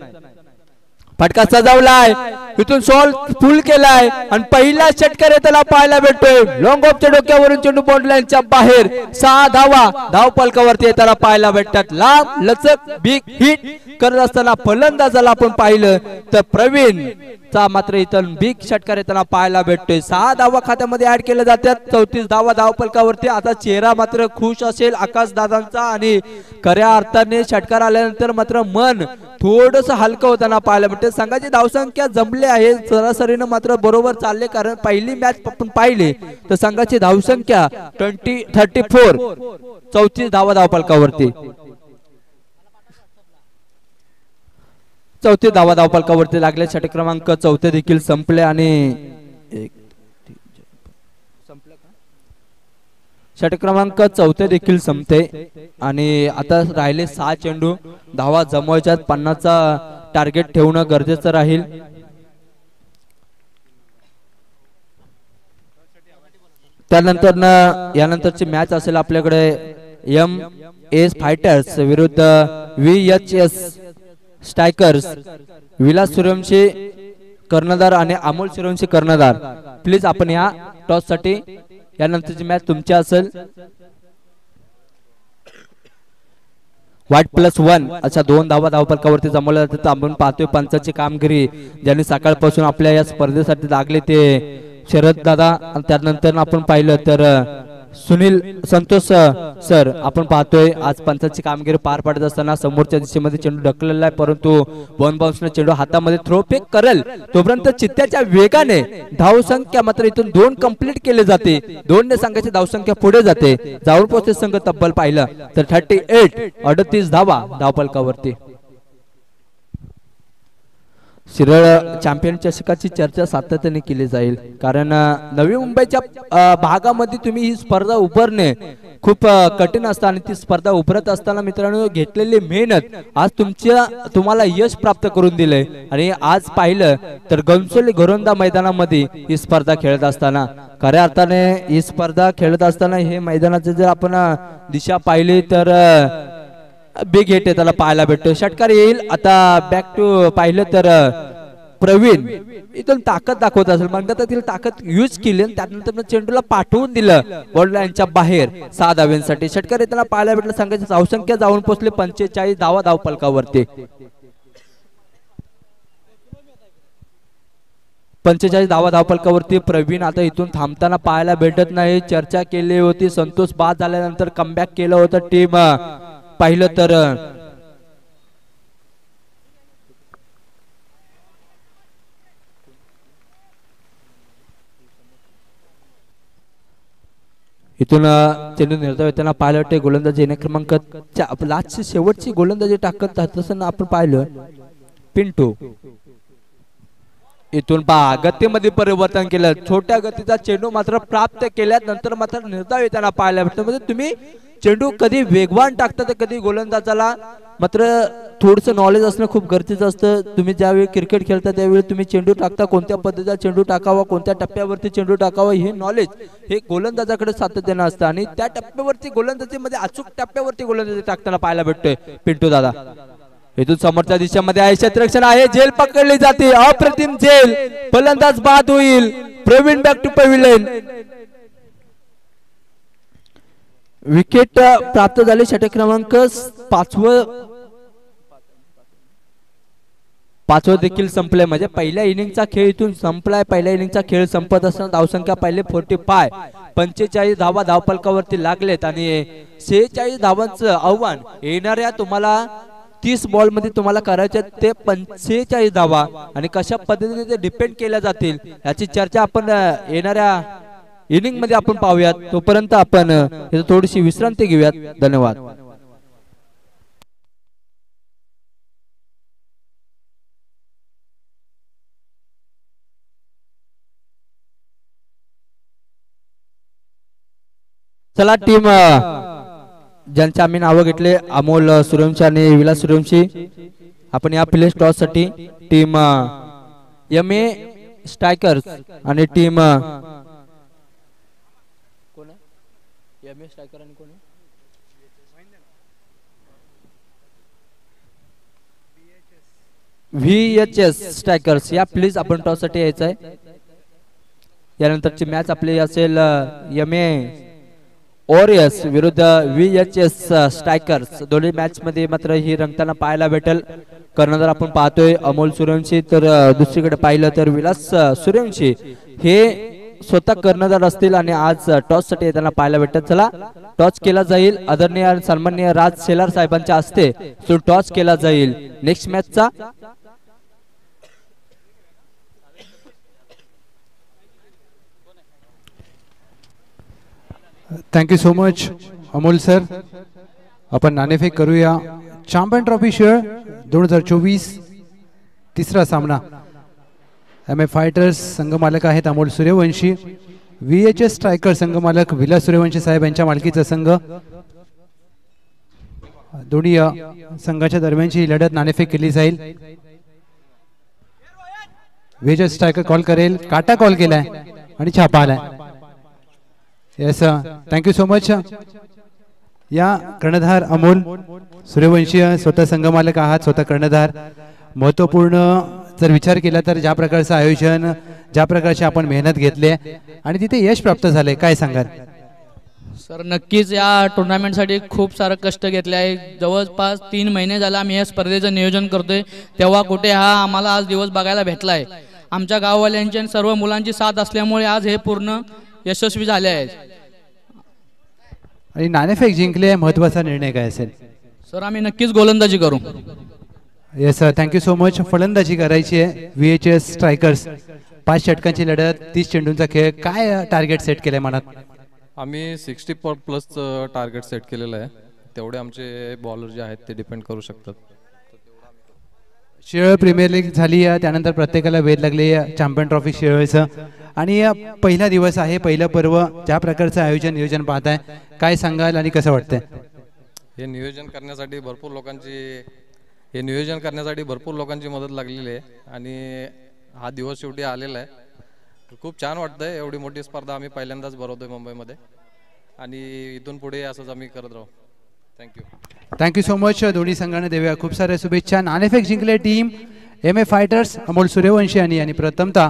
फटका सजवलाय, इथून सॉल फुल केलाय आणि पहिला षटकार त्याला पाहायला भेटतोय. लॉंग ऑफच्या डोक्यावरून चेंडू बॉन्ड लाईनच्या बाहेर 6 धावा धावफलकावरती येताना पाहायला भेटतात. लांब लचक बिग हिट करत असताना फलंदाजाला आपण पाहिलं तर प्रवीण चा मात्र इथं बिग षटकार येताना पाहायला भेटतोय. 6 धावा खात्यामध्ये ऍड केले जातात. 34 धावा धावफलकावरती. आता चेहरा मात्र खुश असेल आकाश दादांचा आणि खऱ्या अर्थाने षटकार आल्यानंतर मात्र मन थोडस हलकं होताना पाहायला भेटते. संघाची धावसंख्या जमले आहे सरासरीनं मात्र बरोबर चालले, कारण पहिली मॅच आपण पाहिली तर संघाची धावसंख्या 34 धावा धावफलकावरती. 34 धावा धावफलकावरती लागले. षटक क्रमांक 4 देखील संपले आणि षटक क्रमांक 4 देखील संपते आणि आता राहिले 6 चेंडू. धावा जमवायच्यात. 50चा टार्गेट ठेवणं गरजेचं राहील. त्यानंतर यानंतरची मॅच असेल आपल्याकडे MS फायटर्स विरुद्ध VHS स्ट्रायकर्स. विलास सूर्यवंशी कर्णधार आणि अमोल सूर्यवंशी कर्णधार. प्लीज आपण या टॉस साठी यानंतरची मॅच तुमची असेल. वाईट+1 अशा 2 धावा धावफलकावरती जमवल्या जातात. आपण पाहतोय पंचाची कामगिरी ज्यांनी सकाळपासून आपल्या या स्पर्धेसाठी लागले ते शरद दादा आणि त्यानंतर आपण पाहिलं तर सुनील संतोष सर. आपण पाहतोय आज पंचाची कामगिरी पार पाडत असताना समोरच्या दिशेमध्ये चेंडू ढकललेला आहे, परंतु वन बाउन्सने चेंडू हातामध्ये थ्रो फेक करेल तोपर्यंत चित्त्याच्या वेगाने धावसंख्या मात्र इथून 2 कंप्लीट केले जाते. 2 ने संघाची धावसंख्या पुढे जाते. जाऊन पोहोचते संघ तब्बल पाहिलं तर 38 धावा धावफलकावरती. शिरळ चॅम्पियन चषकाची चर्चा सातत्याने केली जाईल, कारण नवी मुंबईच्या भागामध्ये तुम्ही ही स्पर्धा उभारणे खूप कठीण असतं आणि ती स्पर्धा उभारत असताना मित्रांनो घेतलेली मेहनत आज तुम्हाला यश प्राप्त करून दिले. आणि आज पाहिलं तर गंसोली घोरंदा मैदानामध्ये ही स्पर्धा खेळत असताना खऱ्या अर्थाने ही स्पर्धा खेळत असताना हे मैदानाचे जर आपण दिशा पाहिली तर बिग हिट त्याला पाहायला भेटतो. षटकार येईल आता. बॅक टू पाहिलं तर प्रवीण इथून ताकद दाखवत असेल, मग त्यातील ताकद यूज केली आणि त्यानंतर चेंडूला पाठवून दिलं बॉल लाईनच्या बाहेर 6 धाव्यांसाठी. षटकार येताना पाहायला भेटलं. संघाची धावसंख्या जाऊन पोहोचली 45 धावा धावफलकावरती. 45 धावा धावफलकावरती. प्रवीण आता इथून थांबताना पाहायला भेटत नाही. चर्चा केली होती, संतोष बाद झाल्यानंतर कमबॅक केलं होतं टीम पाहिलं तर इथून चेंडू निर्धाव येताना पाहिलं वाटते गोलंदाजी येण्या क्रमांक लास्टची शेवटची गोलंदाजी टाकत तसं आपण पाहिलं पिंटू. इथून पहा गतीमध्ये परिवर्तन केलं. छोट्या गतीचा चेंडू मात्र प्राप्त केल्यानंतर मात्र निर्धाव येताना पाहायला भेटतं. म्हणजे तुम्ही चेंडू कधी वेगवान टाकता तर कधी गोलंदाजाला मात्र थोडंसं नॉलेज असणं खूप गरजेचं असतं. तुम्ही ज्यावेळी क्रिकेट खेळता त्यावेळी तुम्ही चेंडू टाकता, कोणत्या पद्धतीचा चेंडू टाकावा, कोणत्या टप्प्यावरती चेंडू टाकावा हे नॉलेज हे गोलंदाजाकडे सातत्यानं असतं. आणि त्या टप्प्यावरती गोलंदाजीमध्ये अचूक टप्प्यावरती गोलंदाजी टाकताना पाहायला भेटतोय पिंटू दादा. इथून समोरच्या दिशेमध्ये आहे क्षेत्ररक्षण आहे, झेल पकडली जाते, अप्रतिम झेल, फलंदाज बाद होईल. Praveen back to pavilion. Wicket प्राप्त झाले. षटक क्रमांक 5 देखील संपले. म्हणजे पहिल्या इनिंगचा खेळ इथून संपलाय. पहिल्या इनिंगचा खेळ संपत असताना धावसंख्या पहिले 45 45 धावा धावफलकावरती लागलेत आणि 46 धावांचं आव्हान येणाऱ्या तुम्हाला 30 बॉल मध्ये तुम्हाला करायचे ते 45 धावा आणि कशा पद्धतीने ते डिपेंड केल्या जातील याची चर्चा आपण येणाऱ्या इनिंग मध्ये आपण पाहूयात. तोपर्यंत आपण थोडीशी विश्रांती घेऊयात. धन्यवाद. चला टीम ज्यांचे आम्ही नावं घेतले अमोल सूर्यवंशी आणि विलास सूर्यवंशी, आपण या प्ले टॉस साठी टीम एमए स्ट्रायकर्स आणि टीम VHS स्ट्रायकर्स या प्लीज आपण टॉस साठी यायचं आहे. यानंतरची मॅच आपली असेल एमए ओरियस विरुद्ध VHS स्ट्रायकर्स. दोन्ही मॅच मध्ये मात्र ही रंगताना पाहायला भेटेल. कर्णधार आपण पाहतोय अमोल सूर्यवंशी, तर दुसरीकडे पाहिलं तर विलास सूर्यवंशी हे स्वतः कर्णधार असतील आणि आज टॉस साठी येताना पाहायला भेटत. चला टॉस केला जाईल. आदरणीय आणि सन्माननीय राज शेलार साहेबांच्या हस्ते तो टॉस केला जाईल नेक्स्ट मॅचचा. Thank you so much Amol sir. आपण नाणेफेक करूया. चॅम्पियन ट्रॉफी शेअर 2024 तिसरा सामना. एमए फायटर्स संघमालक आहेत अमोल सूर्यवंशी, VHS स्ट्रायकर संघमालक विलास सूर्यवंशी साहेब यांच्या मालकीचा संघ. दोन्ही संघाच्या दरम्यानची ही लढत नाणेफेक केली जाईल. VHS स्ट्रायकर कॉल करेल, काटा कॉल केलाय आणि छापा आलाय. Yes thank you so much. या कर्णधार अमोल सूर्यवंशी स्वतः संघमालक आहात, स्वतः कर्णधार. महत्वपूर्ण जर विचार केला तर ज्या प्रकारचं आयोजन, ज्या प्रकारची आपण मेहनत घेतली आणि तिथे यश प्राप्त झाले, काय सांगाल? सर नक्कीच या टुर्नामेंटसाठी खूप सारं कष्ट घेतले आहे. जवळपास 3 महिने झाले आम्ही या स्पर्धेचं नियोजन करतोय, तेव्हा कुठे हा आम्हाला आज दिवस बघायला भेटला आहे. आमच्या गाववाल्यांची आणि सर्व मुलांची साथ असल्यामुळे आज हे पूर्ण यशस्वी झाले आहे. आणि नाणेफेक जिंकले, महत्त्वाचा निर्णय काय असेल? सर आम्ही नक्कीच गोलंदाजी करू. Yes sir, thank you so much. फलंदाजी करायची आहे. VHS स्ट्रायकर्स 5 षटकांची लढत, 30 चेंडूंचा खेळ. काय टार्गेट सेट केलंय मनात? आम्ही 60+ टार्गेट सेट केलेलं आहे. तेवढे आमचे बॉलर जे आहेत ते डिपेंड करू शकतात. शिळ प्रीमियर लीग झाली, त्यानंतर प्रत्येकाला वेध लागले चॅम्पियन ट्रॉफी शिळचं. आणि पहिला दिवस आहे, पहिलं पर्व. ज्या प्रकारचं आयोजन नियोजन पाहताय, काय सांगाल आणि कसं वाटतंय? हे नियोजन करण्यासाठी भरपूर लोकांची मदत लागलेली आहे आणि हा दिवस शेवटी आलेला आहे. खूप छान वाटतंय. एवढी मोठी स्पर्धा आम्ही पहिल्यांदाच भरवतोय मुंबईमध्ये आणि इथून पुढे असंच आम्ही करत राहू. Thank you so much. दोन्ही संघाने देऊया खूप साऱ्या शुभेच्छा. नाणेफेक जिंकले team MA fighters Amol Suryavanshi यांनी, आणि प्रथमतः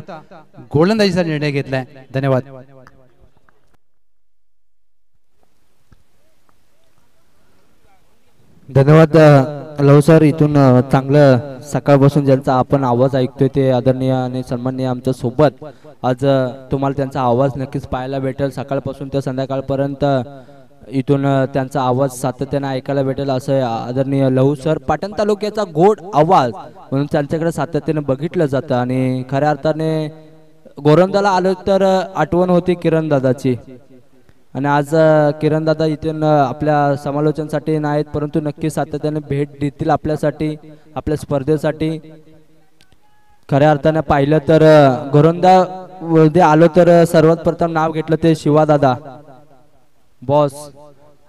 गोलंदाजीचा निर्णय घेतलाय. धन्यवाद. धन्यवाद लव सर. इथून चांगलं सकाळपासून ज्यांचा आपण आवाज ऐकतोय ते आदरणीय आणि सन्माननीय आमच्या सोबत. आज तुम्हाला त्यांचा आवाज नक्कीच पाहायला भेटेल. सकाळपासून ते संध्याकाळपर्यंत इथून त्यांचा आवाज सातत्याने ऐकायला भेटेल असं आदरणीय लहू सर. पाटण तालुक्याचा गोड आवाज म्हणून त्यांच्याकडे सातत्याने बघितलं जातं आणि खऱ्या अर्थाने गोरंदाला आलो तर आठवण होती किरण दादाची. आणि आज किरण दादा इथून आपल्या समालोचनासाठी नाहीत, परंतु नक्की सातत्याने भेट देतील आपल्यासाठी, आपल्या स्पर्धेसाठी. खऱ्या अर्थाने पाहिलं तर गोरंदा मध्ये आलो तर सर्वात प्रथम नाव घेतलं ते शिवादादा बॉस.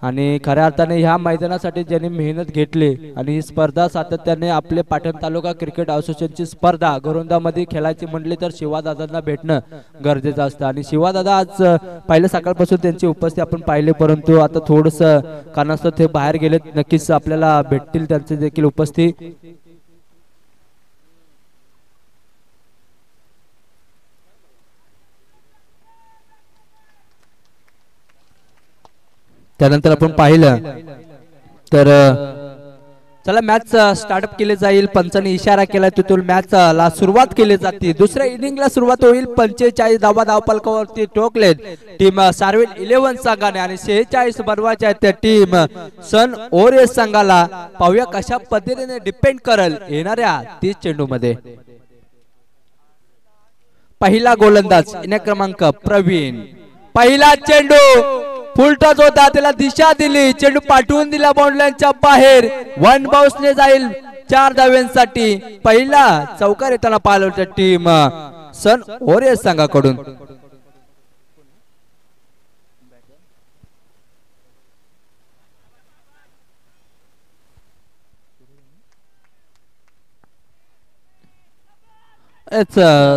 आणि खऱ्या अर्थाने ह्या मैदानासाठी ज्यांनी मेहनत घेतली आणि ही स्पर्धा सातत्याने आपले पाटण तालुका क्रिकेट असोसिएशनची स्पर्धा गोरंदामध्ये खेळायची म्हटली तर शिवादादांना भेटणं गरजेचं असतं. आणि शिवादादा आज पहिलं सकाळपासून त्यांची उपस्थिती आपण पाहिले, परंतु आता थोडंसं कारणास्तव ते बाहेर गेलेत. नक्कीच आपल्याला भेटतील त्यांची देखील उपस्थिती. त्यानंतर आपण पाहिलं तर चला मॅच स्टार्टअप केले जाईल. पंचांनी इशारा केला तिथून मॅच ला सुरुवात केली जाते. दुसऱ्या इनिंगला सुरुवात होईल. 45 धावा धावपलकावरती ठोकलेत टीम सार्विल 11 संघाने आणि 46 बनवायच्या त्या टीम सन ओरिएस संघाला. पाहूया कशा पद्धतीने डिपेंड करेल येणाऱ्या 30 चेंडू मध्ये. पहिला गोलंदाज क्रमांक प्रवीण. पहिला चेंडू फुल टच होता, त्याला दिशा दिली, चेंडू पाठवून दिला बाउंड्रीच्या बाहेर. 1 बाउन्सने जाईल 4 धाव्यांसाठी. पहिला चौकार येताना पाहिलं होतं टीम सन ओरिएस संघाकडून.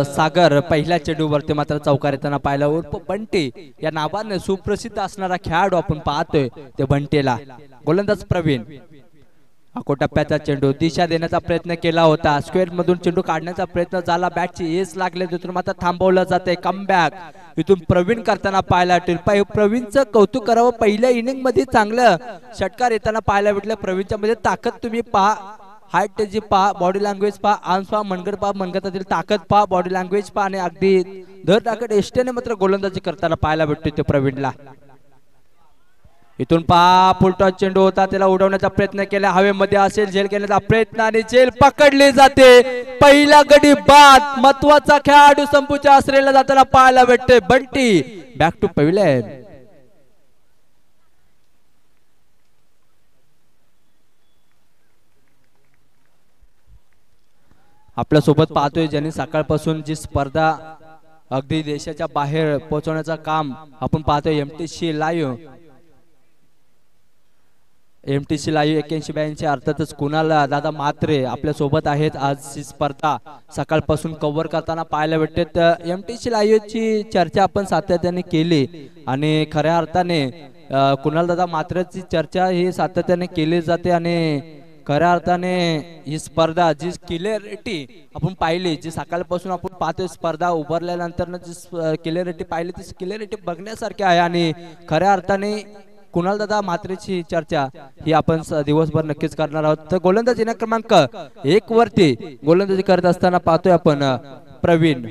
सागर पहिल्या चेंडूवरती मात्र चौकार येताना पाहिला. उर्फ बंटी या नावाने सुप्रसिद्ध असणारा खेळाडू आपण पाहतोय ते बंटीला. गोलंदाज प्रवीण. टप्प्याचा चेंडू दिशा देण्याचा प्रयत्न केला होता, स्क्वेअर मधून चेंडू काढण्याचा प्रयत्न झाला, बॅटची एस लागले, तिथून मात्र थांबवलं जाते. कमबॅक इथून प्रवीण करताना पाहायला भेटेल. प्रवीणचं कौतुक करावं. पहिल्या इनिंग मध्ये चांगलं षटकार येताना पाहायला भेटलं. प्रवीणच्या मध्ये ताकद तुम्ही पहा, हाईट त्याची पहा, बॉडी लँग्वेज पहा, आर्म्स पहा, मनगट पहा, मनगटातील ताकद पहा, बॉडी लँग्वेज पहा आणि अगदी धर ताकद एसटीने मात्र गोलंदाजी करताना पाहायला भेटतो ते प्रवीणला. इथून पहा फुलटॉस चेंडू होता, त्याला उडवण्याचा प्रयत्न केला, हवेमध्ये असेल, झेल घेण्याचा प्रयत्न आणि झेल पकडली जाते. पहिला गडी बाद. महत्वाचा खेळाडू संपूच्या आश्रयाला जाताना पाहायला भेटते बंटी. Back to pavilion. आपल्या सोबत पाहतोय ज्यांनी सकाळपासून जी स्पर्धा अगदी देशाच्या बाहेर पोहोचवण्याचं काम आपण पाहतोय. MTC लाईव्ह 8182 अर्थातच कुणाल दादा मात्रे आपल्या सोबत आहेत. आज ही स्पर्धा सकाळपासून कव्हर करताना पाहायला भेटते. MTC लाईव्ह ची चर्चा आपण सातत्याने केली आणि खऱ्या अर्थाने कुणाल दादा मात्रेची चर्चा ही सातत्याने केली जाते आणि खऱ्या अर्थाने ही स्पर्धा जी क्लिअरिटी आपण पाहिली, जी सकाळपासून आपण पाहतोय स्पर्धा उभारल्यानंतर जी क्लिअरिटी पाहिली ती क्लिअरिटी बघण्यासारखी आहे आणि खऱ्या अर्थाने कुणाल दादा मात्रेची चर्चा ही आपण दिवसभर नक्कीच करणार आहोत. तर गोलंदाजी क्रमांक 1 वरती गोलंदाजी करत असताना पाहतोय आपण प्रवीण.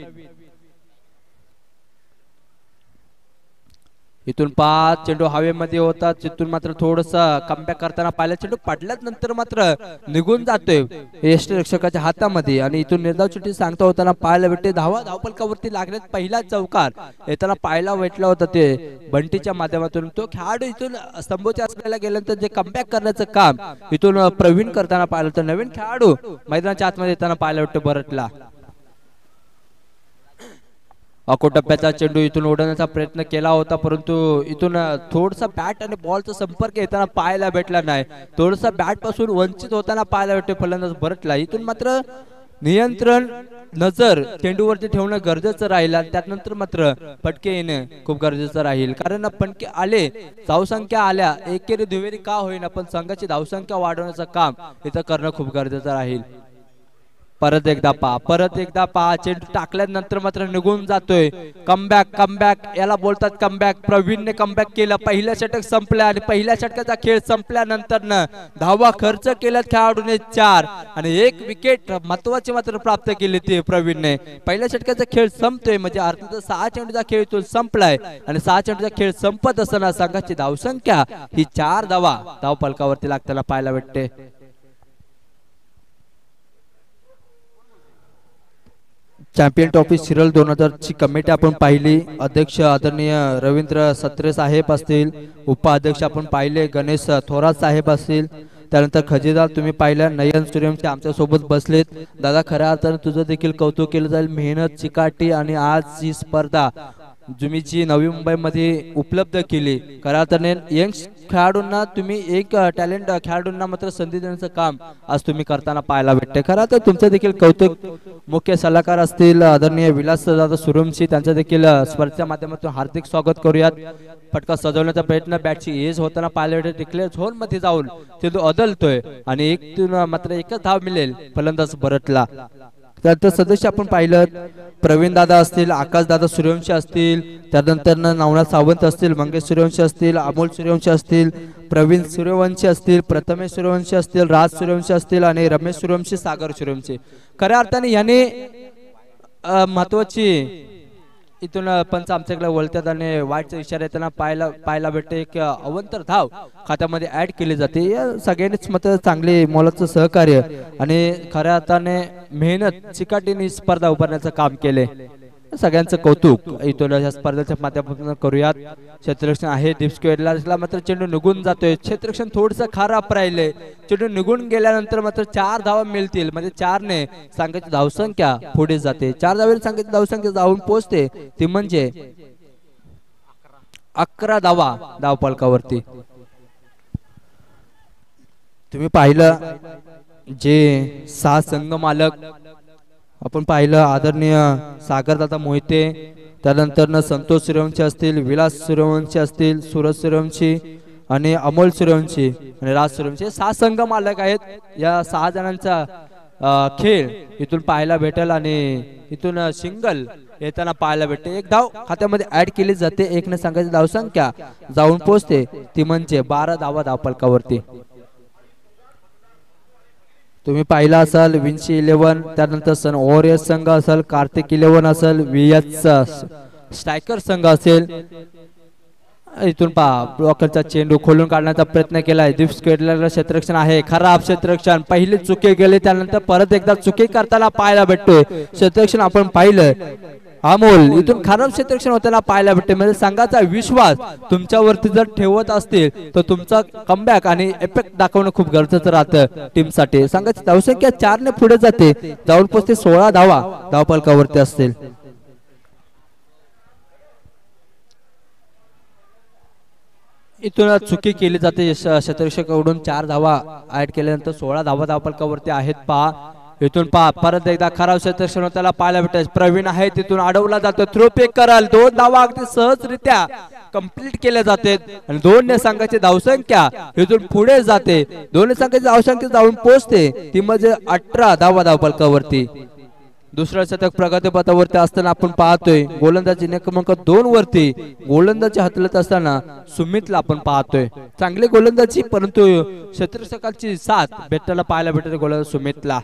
इथून 5 चेंडू हवेमध्ये होता, तिथून मात्र थोडस कमबॅक करताना पाहिलं चेंडू पडल्यानंतर मात्र निघून जातोय यष्टिरक्षकाच्या हातामध्ये आणि इथून निर्धाव चुटी सांगता होताना पाहायला भेटते. धावपलकावरती लागण्यात पहिला चौकार येताना पाहायला भेटला होता ते बंटीच्या माध्यमातून. तो खेळाडू इथून स्तंभोच्या असलेला गेल्यानंतर जे कमबॅक करण्याचं काम इथून प्रवीण करताना पाहिलं तर नवीन खेळाडू मैदानाच्या आतमध्ये येताना पाहायला भेटतो बरटला. अकोटप्प्याचा चेंडू इथून ओढण्याचा प्रयत्न केला होता, परंतु इथून थोडासा बॅट आणि बॉलचा संपर्क येताना पाहायला भेटला नाही. थोडासा बॅट पासून वंचित होताना पाहायला भेटतो फलंदाज बरटला. इथून मात्र नियंत्रण नजर चेंडूवरती ठेवणं गरजेचं राहील आणि त्यानंतर मात्र फटके येणं खूप गरजेचं राहील. कारण फटके आले, धावसंख्या आल्या, एकेरी दुहेरी का होईना पण संघाची धावसंख्या वाढवण्याचं काम इथं करणं खूप गरजेचं राहील. परत एकदा पहा चेंडू टाकल्यानंतर मात्र निघून जातोय. कमबॅक याला बोलतात कमबॅक. प्रवीणने कमबॅक केलं, पहिल्या षटक संपल्या आणि पहिल्या षटकाचा खेळ संपल्यानंतर धावा खर्च केल्यात खेळाडूने 4 आणि 1 विकेट महत्वाची मात्र प्राप्त केली ती प्रवीणने. पहिल्या षटकाचा खेळ संपतोय म्हणजे अर्थात 6 चेंडूचा खेळ इथून संपलाय आणि 6 चेंडूचा खेळ संपत असताना संघाची धावसंख्या ही 4 धावा धावफलकावरती लागताना पाहायला भेटते. चॅम्पियन ट्रॉफी सिरियल 2000 ची कमिटी आपण पाहिली. अध्यक्ष आदरणीय रवींद्र सत्रे साहेब असतील, उपाध्यक्ष आपण पाहिले गणेश थोरात साहेब असतील, त्यानंतर खजिदार तुम्ही पाहिल्या नयन सूर्यवंशी आमच्या सोबत बसलेत. दादा खऱ्या अर्थाने तुझं देखील कौतुक केलं जाईल, मेहनत चिकाटी आणि आज ही स्पर्धा तुम्ही जी नवी मुंबईमध्ये उपलब्ध केली. खऱ्या अर्थाने यंग खेळाडूंना तुम्ही एक टॅलेंट खेळाडूंना मात्र संधी देण्याचं काम आज तुम्ही करताना पाहायला भेटते. खरं तर तुमचं देखील कौतुक. मुख्य सल्लागार असतील आदरणीय विलास दादा सूर्यवंशी, त्यांचं देखील स्पर्धेच्या माध्यमातून हार्दिक स्वागत करूयात. फटका सजवण्याचा प्रयत्न बॅटची एज होताना पाहायला भेटते. डिक्लेअर झोन मध्ये जाऊन तो अदलतोय आणि मात्र एकच धाव मिळेल फलंदाज बरटला. त्यानंतर सदस्य आपण पाहिलं प्रवीण दादा असतील, आकाश दादा सूर्यवंशी असतील, त्यानंतर नवनाथ सावंत असतील, मंगेश सूर्यवंशी असतील, अमोल सूर्यवंशी असतील, प्रवीण सूर्यवंशी असतील, प्रथमेश सूर्यवंशी असतील, राज सूर्यवंशी असतील आणि रमेश सूर्यवंशी, सागर सूर्यवंशी. खऱ्या अर्थाने याने महत्वाची इथून पंच आमच्याकडे वळतात आणि वाईटचा इशारा येताना पाहायला भेटते. एक अवंतर धाव खात्यामध्ये ऍड केली जाते. या सगळ्यांनीच मात्र चांगले मोलाचं सहकार्य आणि खऱ्या अर्थाने मेहनत चिकाटीने स्पर्धा उभारण्याचं काम केले. सगळ्यांचं कौतुक इथून या स्पर्धेच्या माध्यमातून करूयात. क्षेत्ररक्षण आहे डीप स्क्वेअरला मात्र चेंडू निघून जातोय. क्षेत्ररक्षण थोडंसं खराब राहिले. चेंडू निघून गेल्यानंतर मात्र 4 धावा मिळतील म्हणजे 4 ने संघाची धावसंख्या पुढे जाते. 4 धावेने संघाची धावसंख्या जाऊन पोहोचते ती म्हणजे 11 धावा धावफलकावरती. तुम्ही पाहिलं जे 6 संघ मालक आपण पाहिलं आदरणीय सागरदादा मोहिते, त्यानंतर संतोष सूर्यवंशी असतील, विलास सूर्यवंशी असतील, सूरज सूर्यवंशी आणि अमोल सूर्यवंशी आणि राज सूर्यवंशी 6 संघ मालक आहेत. या 6 जणांचा खेळ इथून पाहायला भेटेल आणि इथून सिंगल येताना पाहायला भेटते. 1 धाव खात्यामध्ये ऍड केली जाते. 1 ने संघाची धावसंख्या जाऊन पोहोचते ती म्हणजे 12 धावा धावफलकावरती. तुम्ही पाहिला असाल विन्सी 11, त्यानंतर सन ओरियस संघ असेल, कार्तिक 11 असेल, VH स्ट्रायकर संघ असेल. इथून पहा ब्लॉकरचा चेंडू खोलून काढण्याचा प्रयत्न केलाय. डीप स्क्वेअरला क्षेत्ररक्षण आहे, खराब क्षेत्ररक्षण. पहिली चुकी गेली त्यानंतर परत एकदा चुकी करताना पाहायला भेटतोय. क्षेत्ररक्षण आपण पाहिलं अमोल इथून खराब क्षेत्ररक्षण होताना पाहायला भेटते. म्हणजे संघाचा विश्वास तुमच्यावरती जर ठेवत असतील तर तुमचा कमबॅक आणि इफेक्ट दाखवणं खूप गरजेचं राहतं टीमसाठी. संघाची धावसंख्या 4 ने पुढे जाते, जाऊन पोहोचते 16 धावा धावफलकावरती असतील. इथून चुकी केली जाते क्षेत्ररक्षकाकडून. 4 धावा ऍड केल्यानंतर 16 धावा धावफलकावरती आहेत. पहा इथून परत एकदा खराब क्षेत्रक्षण त्याला पाहायला भेटत. प्रवीण आहे तिथून अडवला जातो. थ्रो पिक कराल. 2 धावा अगदी सहजरित्या कंप्लीट केल्या जाते आणि 2 संघाची धावसंख्या इथून पुढे जाते. 2 संघाची धावसंख्या जाऊन पोहोचते ती म्हणजे 18 धावा धावफलकावरती. दुसरा शतक प्रगतीपथावरती असताना आपण पाहतोय गोलंदाजी क्रमांक 2 वरती गोलंदाजी हातलत असताना सुमितला आपण पाहतोय. चांगली गोलंदाजी परंतु क्षेत्ररक्षकांची साथ भेटायला पाहायला भेटते गोलंदाज सुमितला.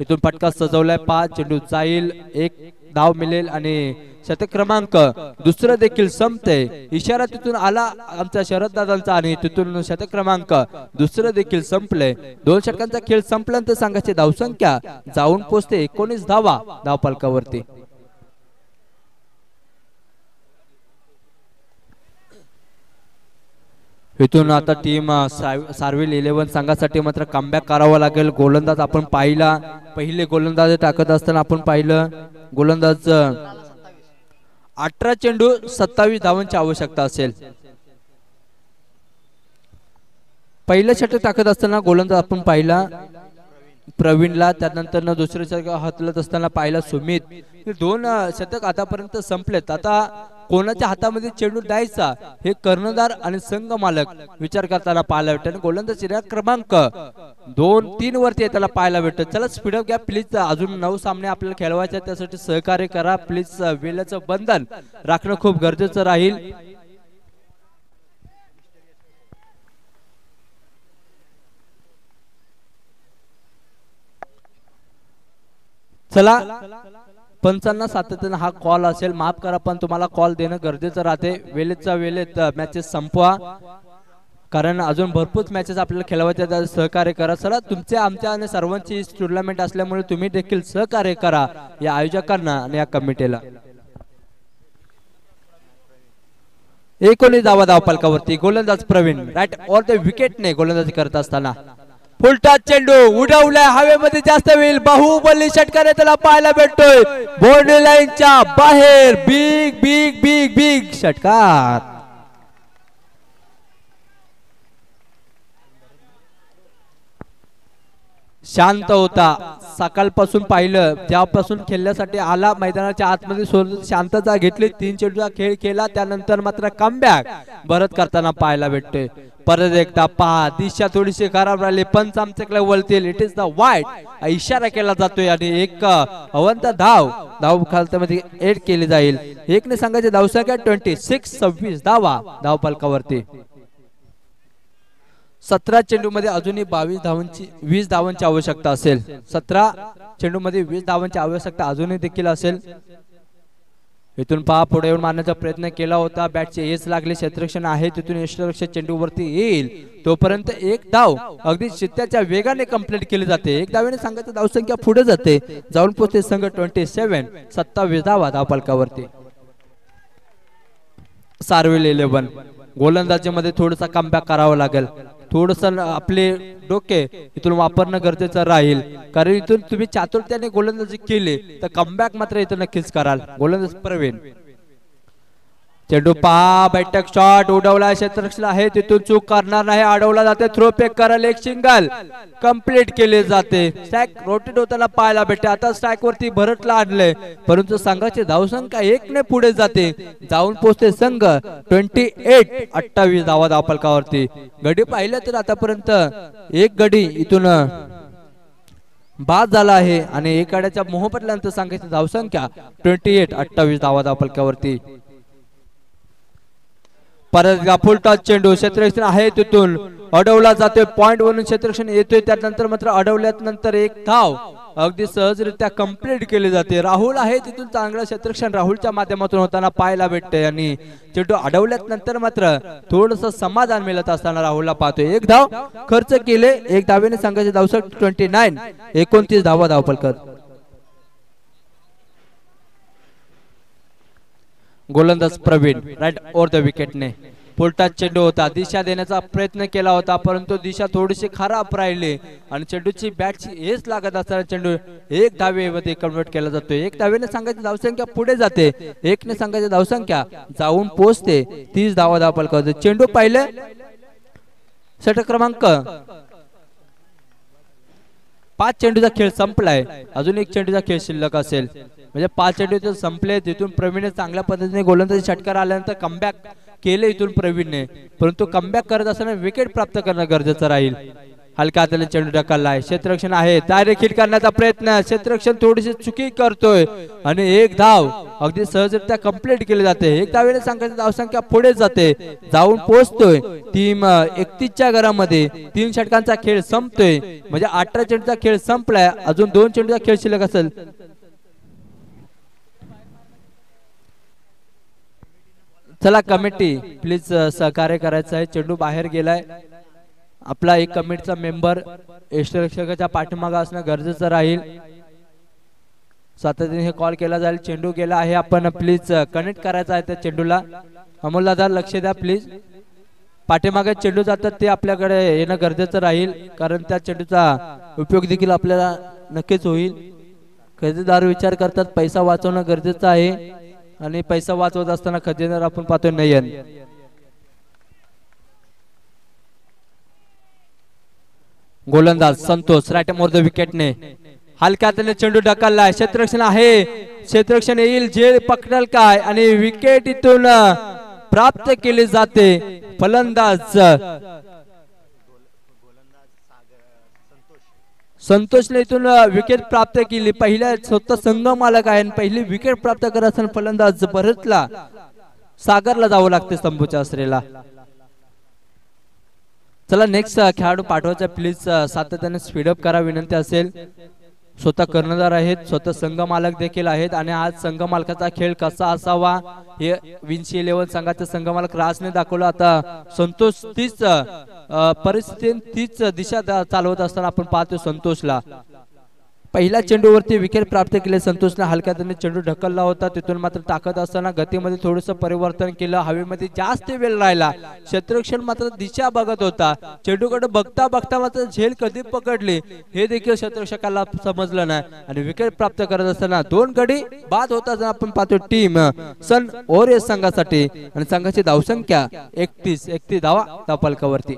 इथून फटका सजवलाय. 5 चेंडू जाईल. 1 धाव मिळेल आणि शतक क्रमांक दुसरं देखील संपते. इशारा तिथून आला आमच्या शरद दादांचा आणि तिथून शतक क्रमांक दुसरं देखील संपले. 2 षटकांचा खेळ संपल्यानंतर संघाची धावसंख्या जाऊन पोहोचते 19 धावा धावफलकावरती. इथून आता टीम सार्विल 11 संघासाठी मात्र कमबॅक करावा लागेल. गोलंदाज आपण पाहिला. पहिले गोलंदाज टाकत असताना आपण पाहिलं गोलंदाज 18 चेंडू 27 धावांची आवश्यकता असेल. पहिलं षटक टाकत असताना गोलंदाज आपण पाहिला प्रवीणला. त्यानंतर दुसरे षटक हातलत असताना पाहिला सुमित. 2 षटक आतापर्यंत संपलेत. आता कोणाच्या हातामध्ये चेंडू द्यायचा हे कर्णधार आणि संघ मालक विचार करताना पाहायला भेटत. गोलंदाज क्रमांक 2-3 वरती त्याला पाहायला भेटत. चला स्पीडअप घ्या प्लीज. अजून 9 सामने आपल्याला खेळवायचे त्यासाठी सहकार्य करा प्लीज. वेळेचं बंधन राखणं खूप गरजेचं राहील. चला पंचांना सातत्याने हा कॉल असेल माफ करा पण तुम्हाला कॉल देणं गरजेचं राहते. वेळेच्या वेळेत मॅचेस संपवा कारण अजून भरपूर मॅचेस आपल्याला खेळवायचे. सहकार्य करा. चला तुमच्या आमच्या आणि सर्वांची टुर्नामेंट असल्यामुळे तुम्ही देखील सहकार्य करा या आयोजकांना आणि या कमिटीला. 19 धावा धावफलकावरती. गोलंदाज प्रवीण राईट ऑर द विकेटने गोलंदाजी करत असताना फुलटा चेंडू उडवलाय हवेमध्ये. जास्त वेळ बाहुबली षटकाने त्याला पाहायला भेटतोय बाउंड्री लाईनच्या बाहेर. बिग बिग बिग बिग षटकार. शांत होता. सकाळपासून पाहिलं ज्यापासून खेळण्यासाठी आला मैदानाच्या आतमध्ये शांतता घेतली. 3 चेंडूचा खेळ केला. त्यानंतर मात्र कमबॅक भरत करताना पाहायला भेटतोय. परत एकदा पहा दिशा थोडीशी खराब राहिली. पंच आमच्याकडे वळतील. इट इज द वाईट इशारा केला जातोय आणि एक अवंत धाव खालत्यामध्ये एड केली जाईल. 1 ने संघाची धावसंख्या 26 धावा धावफलकावरती. 17 चेंडू मध्ये अजूनही 20 धावांची आवश्यकता असेल. 17 चेंडू मध्ये 20 धावांची आवश्यकता अजूनही देखील असेल. इथून पहा पुढे येऊन मारण्याचा प्रयत्न केला होता. बॅटचे एज लागले. क्षेत्ररक्षण आहे तिथून यष्टरक्षक चेंडूवरती येईल तोपर्यंत 1 धाव अगदी चित्त्याच्या वेगाने कंप्लीट केली जाते. 1 धावेने संघाची धावसंख्या पुढे जाते. जाऊन पोहोचते संघ 27 धावा धावफलकावरती. सार्विल 11 गोलंदाजीमध्ये थोडासा कमबॅक करावा लागेल. थोडस आपले डोके इथून वापरणं गरजेचं राहील कारण इथून तुम्ही चातुर्याने गोलंदाजी केली तर कमबॅक मात्र इथं नक्कीच कराल. गोलंदाज प्रवीण चेंडू पहा बैठक शॉट उडवला. क्षेत्ररक्षण आहे तिथून चूक करणार नाही. अडवला जाते. थ्रो पेक कराल. 1 सिंगल कंप्लीट केले जाते. स्ट्राइक रोटेट होताना पाहायला भेटते. आता स्ट्राइक वरती भरतला आणले परंतु संघाची धावसंख्या 1 ने पुढे जाते. जाऊन पोहोचते संघ 28 धावा धावफलकावरती. गडी पाहिलं तर आतापर्यंत 1 गडी इथून बाद झाला आहे आणि 1 गड्याच्या मोह पडल्यानंतर संघाची धावसंख्या 28 धावा धावफलकावरती. परत फुल टॉस चेंडू क्षेत्ररक्षण आहे तिथून अडवला जातोय. पॉइंट वरून क्षेत्ररक्षण येतोय. त्यानंतर मात्र अडवल्यात नंतर 1 धाव अगदी सहजरित्या कंप्लीट केली जाते. राहुल आहे तिथून चांगलं क्षेत्ररक्षण राहुलच्या माध्यमातून होताना पाहायला भेटते आणि चेंडू अडवल्यात नंतर मात्र थोडस समाधान मिळत असताना राहुलला पाहतोय. 1 धाव खर्च केले. 1 धावेने संघाची धावसंख्या 29 धावा धावफलक. गोलंदाज प्रवीण राईट ओव्हर द विकेटने फुलटा चेंडू होता. दिशा देण्याचा प्रयत्न केला होता परंतु दिशा थोडीशी खराब राहिली आणि चेंडूची बॅटची हेच लागत असताना चेंडू 1 धावेमध्ये कन्वर्ट केला जातो. 1 धावेने संघाची धावसंख्या पुढे जाते. 1 ने संघाची धावसंख्या जाऊन पोहोचते 30 धावा धावफलक. चेंडू पाहिले षटक क्रमांक 5 चेंडूचा खेळ संपलाय, अजून एक चेंडूचा खेळ शिल्लक असेल, म्हणजे 5 चेंडू संपले. तिथून प्रवीणने चांगल्या पद्धतीने गोलंदाजी षटकार आल्यानंतर कमबॅक केले इथून प्रवीणने, परंतु कमबॅक करत असताना विकेट प्राप्त करणं गरजेचं राहील. हलका हाताने चेंडू ढकललाय, क्षेत्ररक्षण आहे त्या देखील करण्याचा प्रयत्न, क्षेत्ररक्षण थोडीशी चुकी करतोय आणि एक धाव अगदी सहजरित्या कंप्लीट केली जाते. एक धावेने संघाची धावसंख्या पुढे जाते, जाऊन पोहोचतोय टीम 31च्या घरामध्ये. 3 षटकांचा खेळ संपतोय, म्हणजे 18 चेंडूचा खेळ संपलाय, अजून 2 चेंडूचा खेळ शिल्लक असेल. चला कमिटी प्लीज सहकार्य करायचं आहे. चेंडू बाहेर गेलाय, आपला एक कमिटीचा मेंबर यष्टरक्षकाच्या पाठीमागे असणं गरजेचं राहील. सातत्याने हे कॉल केला जाईल. चेंडू गेला आहे, आपण प्लीज कनेक्ट करायचा आहे त्या चेंडूला. अमोल दादा लक्ष द्या प्लीज. पाठीमागे चेंडू जातात ते आपल्याकडे येणं गरजेचं राहील, कारण त्या चेंडूचा उपयोग देखील आपल्याला नक्कीच होईल. खरेदीदार विचार करतात पैसा वाचवणं गरजेचं आहे, आणि पैसा वाचवत असताना खजिनदार आपण पाहतोय नयन. गोलंदाज संतोष राईट मोर द विकेटने हलक्या हाताने चेंडू ढकललाय, क्षेत्ररक्षण आहे, क्षेत्ररक्षण येईल, झेल पकडल काय, आणि विकेट इथून प्राप्त केली जाते. फलंदाज संतोषने इथून विकेट प्राप्त केली. पहिल्या स्वतः संघ मालक आहे, पहिली विकेट प्राप्त करत असताना फलंदाज भरतला सागरला जावं लागते स्तंभूच्या आश्रयला. चला नेक्स्ट खेळाडू पाठवायचा प्लीज सातत्याने स्पीडअप करा विनंती असेल. स्वतः कर्णधार आहेत, स्वतः संघ मालक देखील आहेत, आणि आज संघ मालकाचा खेळ कसा असावा हे विंची 11 संघाचे संघ मालक राजने दाखवलं. आता संतोष तीच परिस्थिती तीच दिशा चालवत असताना आपण पाहतो संतोषला. पहिल्या चेंडूवरती विकेट प्राप्त केले संतोषने, हलक्या हाताने चेंडू ढकलला होता, तिथून मात्र टाकत असताना गतीमध्ये थोडंसं परिवर्तन केलं, हवेमध्ये जास्त वेळ राहिला, क्षेत्ररक्षण मात्र दिशा बघत होता, चेंडूकडे बघता बघता मात्र झेल कधी पकडली हे देखील क्षेत्ररक्षकाला समजलं नाही, आणि विकेट प्राप्त करत असताना 2 गडी बाद होता आपण पाहतो टीम सन ओरियस संघासाठी, आणि संघाची धावसंख्या 31 धावा धावफलकावरती.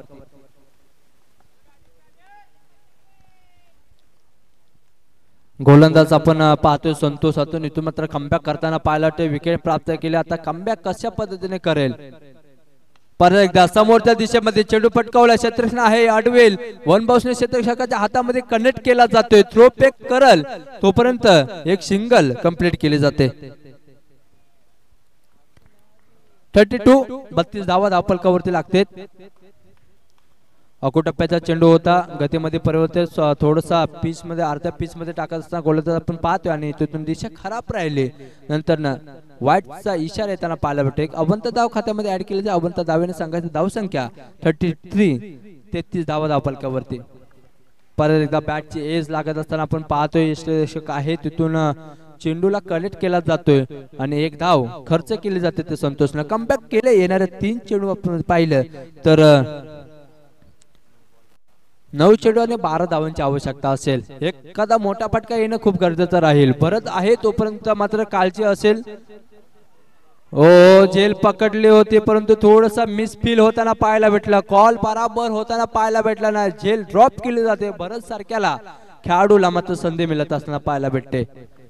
गोलंदाज आपण पाहतोय संतोष हातून, इथून मात्र कमबॅक करताना पाहिला ते विकेट प्राप्त केले. आता कमबॅक कशा पद्धतीने करेल, परत एकदा समोरच्या दिशेमध्ये चेंडू पटकावला, क्षेत्ररक्षण आहे, अडवेल, वन बाउंसने क्षेत्ररक्षकाच्या हातामध्ये कनेक्ट केला जातोय, थ्रो पेक करल तोपर्यंत एक सिंगल कंप्लीट केली जाते. 32 धावा धावफलकावरती लागते. अकोटप्प्याचा चेंडू होता, गतीमध्ये परिवर्तन थोडासा पिच मध्ये अर्ध्या पिच मध्ये टाकत असताना गोलंदाज आपण पाहतोय, आणि तिथून दिशा खराब राहिली. नंतर ना व्हाईटचा इशारा येताना पाहायला भेटतो. एक अवंत धाव खात्यामध्ये ऍड केली, अवंत धावेने संघाची धावसंख्या 33 धावा धावफलकावरती. परत एकदा बॅटची एज लागत असताना आपण पाहतोय यष्टरक्षक आहे, तिथून चेंडूला कनेक्ट केला जातोय, आणि एक धाव खर्च केली जाते. ते संतोषनं कमबॅक केले. येणारे 3 चेंडू आपण पाहिलं तर 9 चेंडू आणि 12 धावांची आवश्यकता असेल. एखादा मोठा फटका येणं खूप गरजेचं राहील. परत आहे तोपर्यंत मात्र काळजी असेल. ओ झेल पकडली होती, परंतु थोडसा मिसफील होताना पाहायला भेटला, कॉल बराबर होताना पाहायला भेटला नाही, झेल ड्रॉप केली जाते. भरत सारख्याला खेळाडूला मात्र संधी मिळत असताना पाहायला भेटते.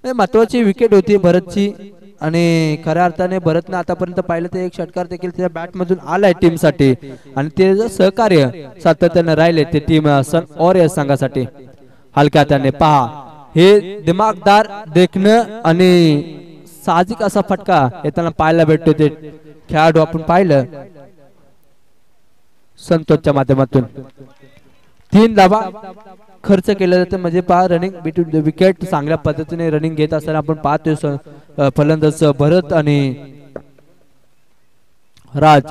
महत्वाची विकेट होती भरतची, आणि खऱ्या अर्थाने भरतने आतापर्यंत पाहिलं तर एक षटकार देखील त्याच्या बॅट मधून आलाय टीम साठी, आणि ते जर सहकार्य सातत्याने राहिले ते टीम सन ओरियस संघासाठी. हलक्या हाताने पहा, हे दिमागदार देखणं आणि साहजिक असा फटका येताना पाहायला भेटतो. ते खेळाडू आपण पाहिलं संतोषच्या माध्यमातून 3 धावा खर्च केला जाते. म्हणजे पहा रनिंग बिटवीन द विकेट चांगल्या पद्धतीने रनिंग घेत असताना आपण पाहतोय फलंदाज भरत आणि राज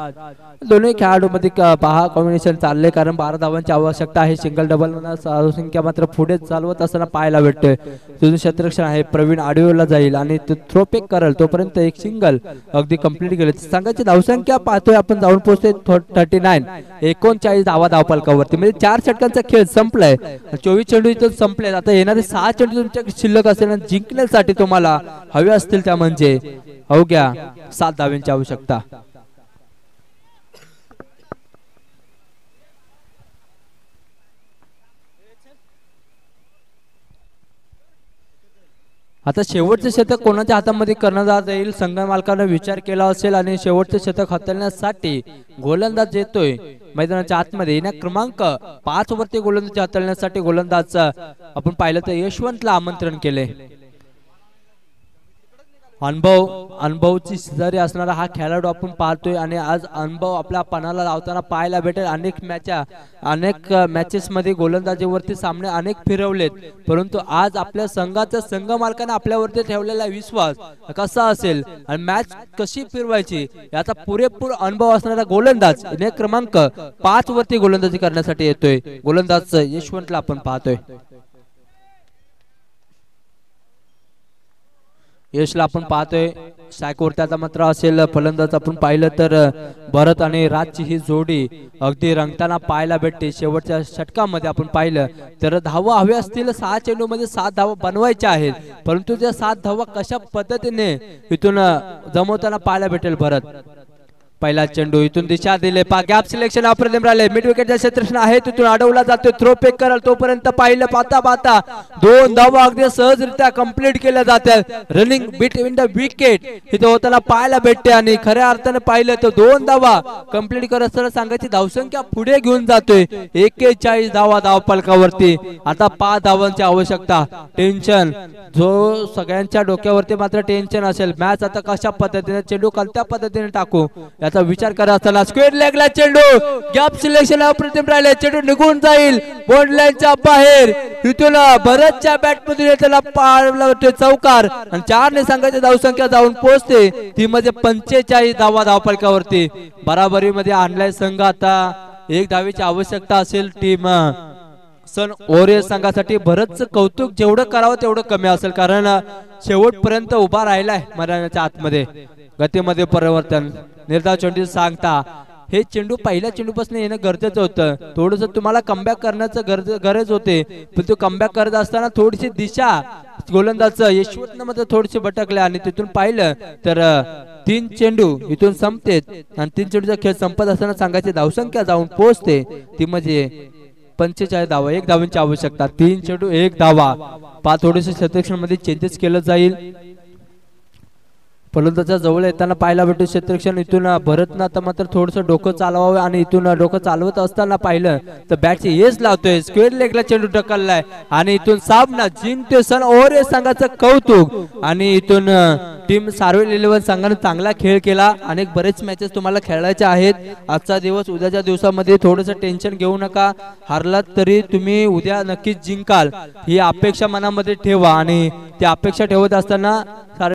दोन्ही खेळाडूंमध्ये पहा कॉम्बिनेशन चालले, कारण 12 धावांची आवश्यकता आहे. सिंगल डबल संख्या मात्र पुढे चालवत असताना पाहायला भेटतोय. तुझं क्षेत्ररक्षण आहे, प्रवीण आडिओला जाईल आणि थ्रो पेक करेल तोपर्यंत एक सिंगल अगदी कंप्लीट केले. संघाची धावसंख्या पाहतोय आपण जाऊन पोहोचतोय 39 धावा धावफलकावरती. म्हणजे 4 षटकांचा खेळ संपलाय, 24 चेंडू इथं संपले. आता येणारे 6 चेंडू तुमच्या शिल्लक असेल, जिंकण्यासाठी तुम्हाला हवे असतील त्या म्हणजे अवघ्या 7 धावांची आवश्यकता. आता शेवटचं शतक कोणाच्या हातामध्ये करण्यात येईल संघ मालकाने विचार केला असेल आणि शेवटचं शतक हाताळण्यासाठी गोलंदाज येतोय मैदानाच्या आतमध्ये. येण्या क्रमांक 5 वरती गोलंदाज हाताळण्यासाठी गोलंदाज आपण पाहिलं तर यशवंतला आमंत्रण केले. अनुभवची शेजारी असणारा हा खेळाडू आपण पाहतोय आणि आज अनुभव आपल्या पणाला लावताना पाहायला भेटेल. अनेक मॅचेस मध्ये गोलंदाजीवरती सामने अनेक फिरवलेत, परंतु आज आपल्या संघाचा संघ मालकाने आपल्यावरती ठेवलेला विश्वास कसा असेल आणि मॅच कशी फिरवायची याचा पुरेपूर अनुभव असणारा गोलंदाज क्रमांक 5 वरती गोलंदाजी करण्यासाठी येतोय. गोलंदाज यशवंतला आपण पाहतोय. यशला आपण पाहतोय स्ट्राईकवरती आता मात्र असेल फलंदाज आपण पाहिलं तर भरत आणि राजची ही जोडी अगदी रंगताना पाहायला भेटते. शेवटच्या षटकामध्ये आपण पाहिलं तर धावा हव्या असतील 6 चेंडूमध्ये 7 धावा बनवायच्या आहेत, परंतु त्या 7 धावा कशा पद्धतीने इथून जमवताना पाहायला भेटेल. भरत पहिला चेंडू इथून दिशा दिले गॅप सिलेक्शन अप्रतिम राहिले. मिड विकेटच्या क्षेत्रक्षण आहे तिथून अडवला जातो. थ्रो पेक कराल तोपर्यंत पाहिलं पाहता 2 धावा अगदी सहजरित्या कंप्लीट केल्या जातात. रनिंग बिटवीन द विकेट इथे होताना पाहायला भेटते आणि खऱ्या अर्थाने पाहिलं तर 2 धावा कंप्लीट करत असताना संघाची धावसंख्या पुढे घेऊन जातोय 41 धावा धावफलकावरती. आता 5 धावांची आवश्यकता. टेन्शन जो सगळ्यांच्या डोक्यावरती मात्र टेन्शन असेल. मॅच आता कशा पद्धतीने चेंडू कोणत्या पद्धतीने टाकू याचा विचार करा असताना स्क्वेअर लेगला चेंडू गॅप सिलेक्शन अप्रतिम राहिले. चेंडू निघून जाईल बॉन्ड लाईनच्या बाहेर. इथून भरतच्या बॅट मधून येताना पाळला चौकार आणि 4 ने संघाची धावसंख्या जाऊन पोहोचते ती मध्ये 45 धावा धावफलकावरती. बराबरीमध्ये आणलाय संघ. आता 1 धावेची आवश्यकता असेल टीम सन ओरियस संघासाठी. भरतचं कौतुक जेवढं करावं तेवढं कमी असेल, कारण शेवटपर्यंत उभा राहिलाय मैदानाच्या आतमध्ये. गतीमध्ये परिवर्तन निर्धाव चेंडू सांगता हे चेंडू पहिल्या चेंडूपासून येणं गरजेचं होतं. थोडंसं तुम्हाला कमबॅक करण्याचं गरज होते, पण तो कमबॅक करत असताना थोडीशी दिशा गोलंदाज यशवंत मध्ये थोडीशी भटकले आणि तिथून पाहिलं तर 3 चेंडू इथून संपतेत आणि 3 चेंडूचा खेळ संपत असताना संघाची धावसंख्या जाऊन पोहोचते ती म्हणजे 45 धावा. 1 धावांची आवश्यकता. 3 चेंडू 1 धावा. थोडेसे क्षेत्रक्षण मध्ये चेंजेस केलं जाईल. फलंदाजा जवळ येताना पाहायला भेटू क्षेत्रक्षण. इथून भरतनं आता मात्र थोडंसं डोकं चालवावं आणि इथून डोकं चालवत असताना पाहिलं तर बॅटची येस लावतोय. स्क्वेअर लेगला चेंडू ढकललाय आणि इथून सामना जिंकतोय सन ओरियस संघाचं कौतुक. आणि इथून टीम सार्वेल 11 संघाने चांगला खेळ केला. अनेक बरेच मॅचेस तुम्हाला खेळायचे आहेत. आजचा दिवस उद्याच्या दिवसामध्ये थोडंसं टेन्शन घेऊ नका. हारलात तरी तुम्ही उद्या नक्कीच जिंकाल ही अपेक्षा मनामध्ये ठेवा आणि ती अपेक्षा ठेवत असताना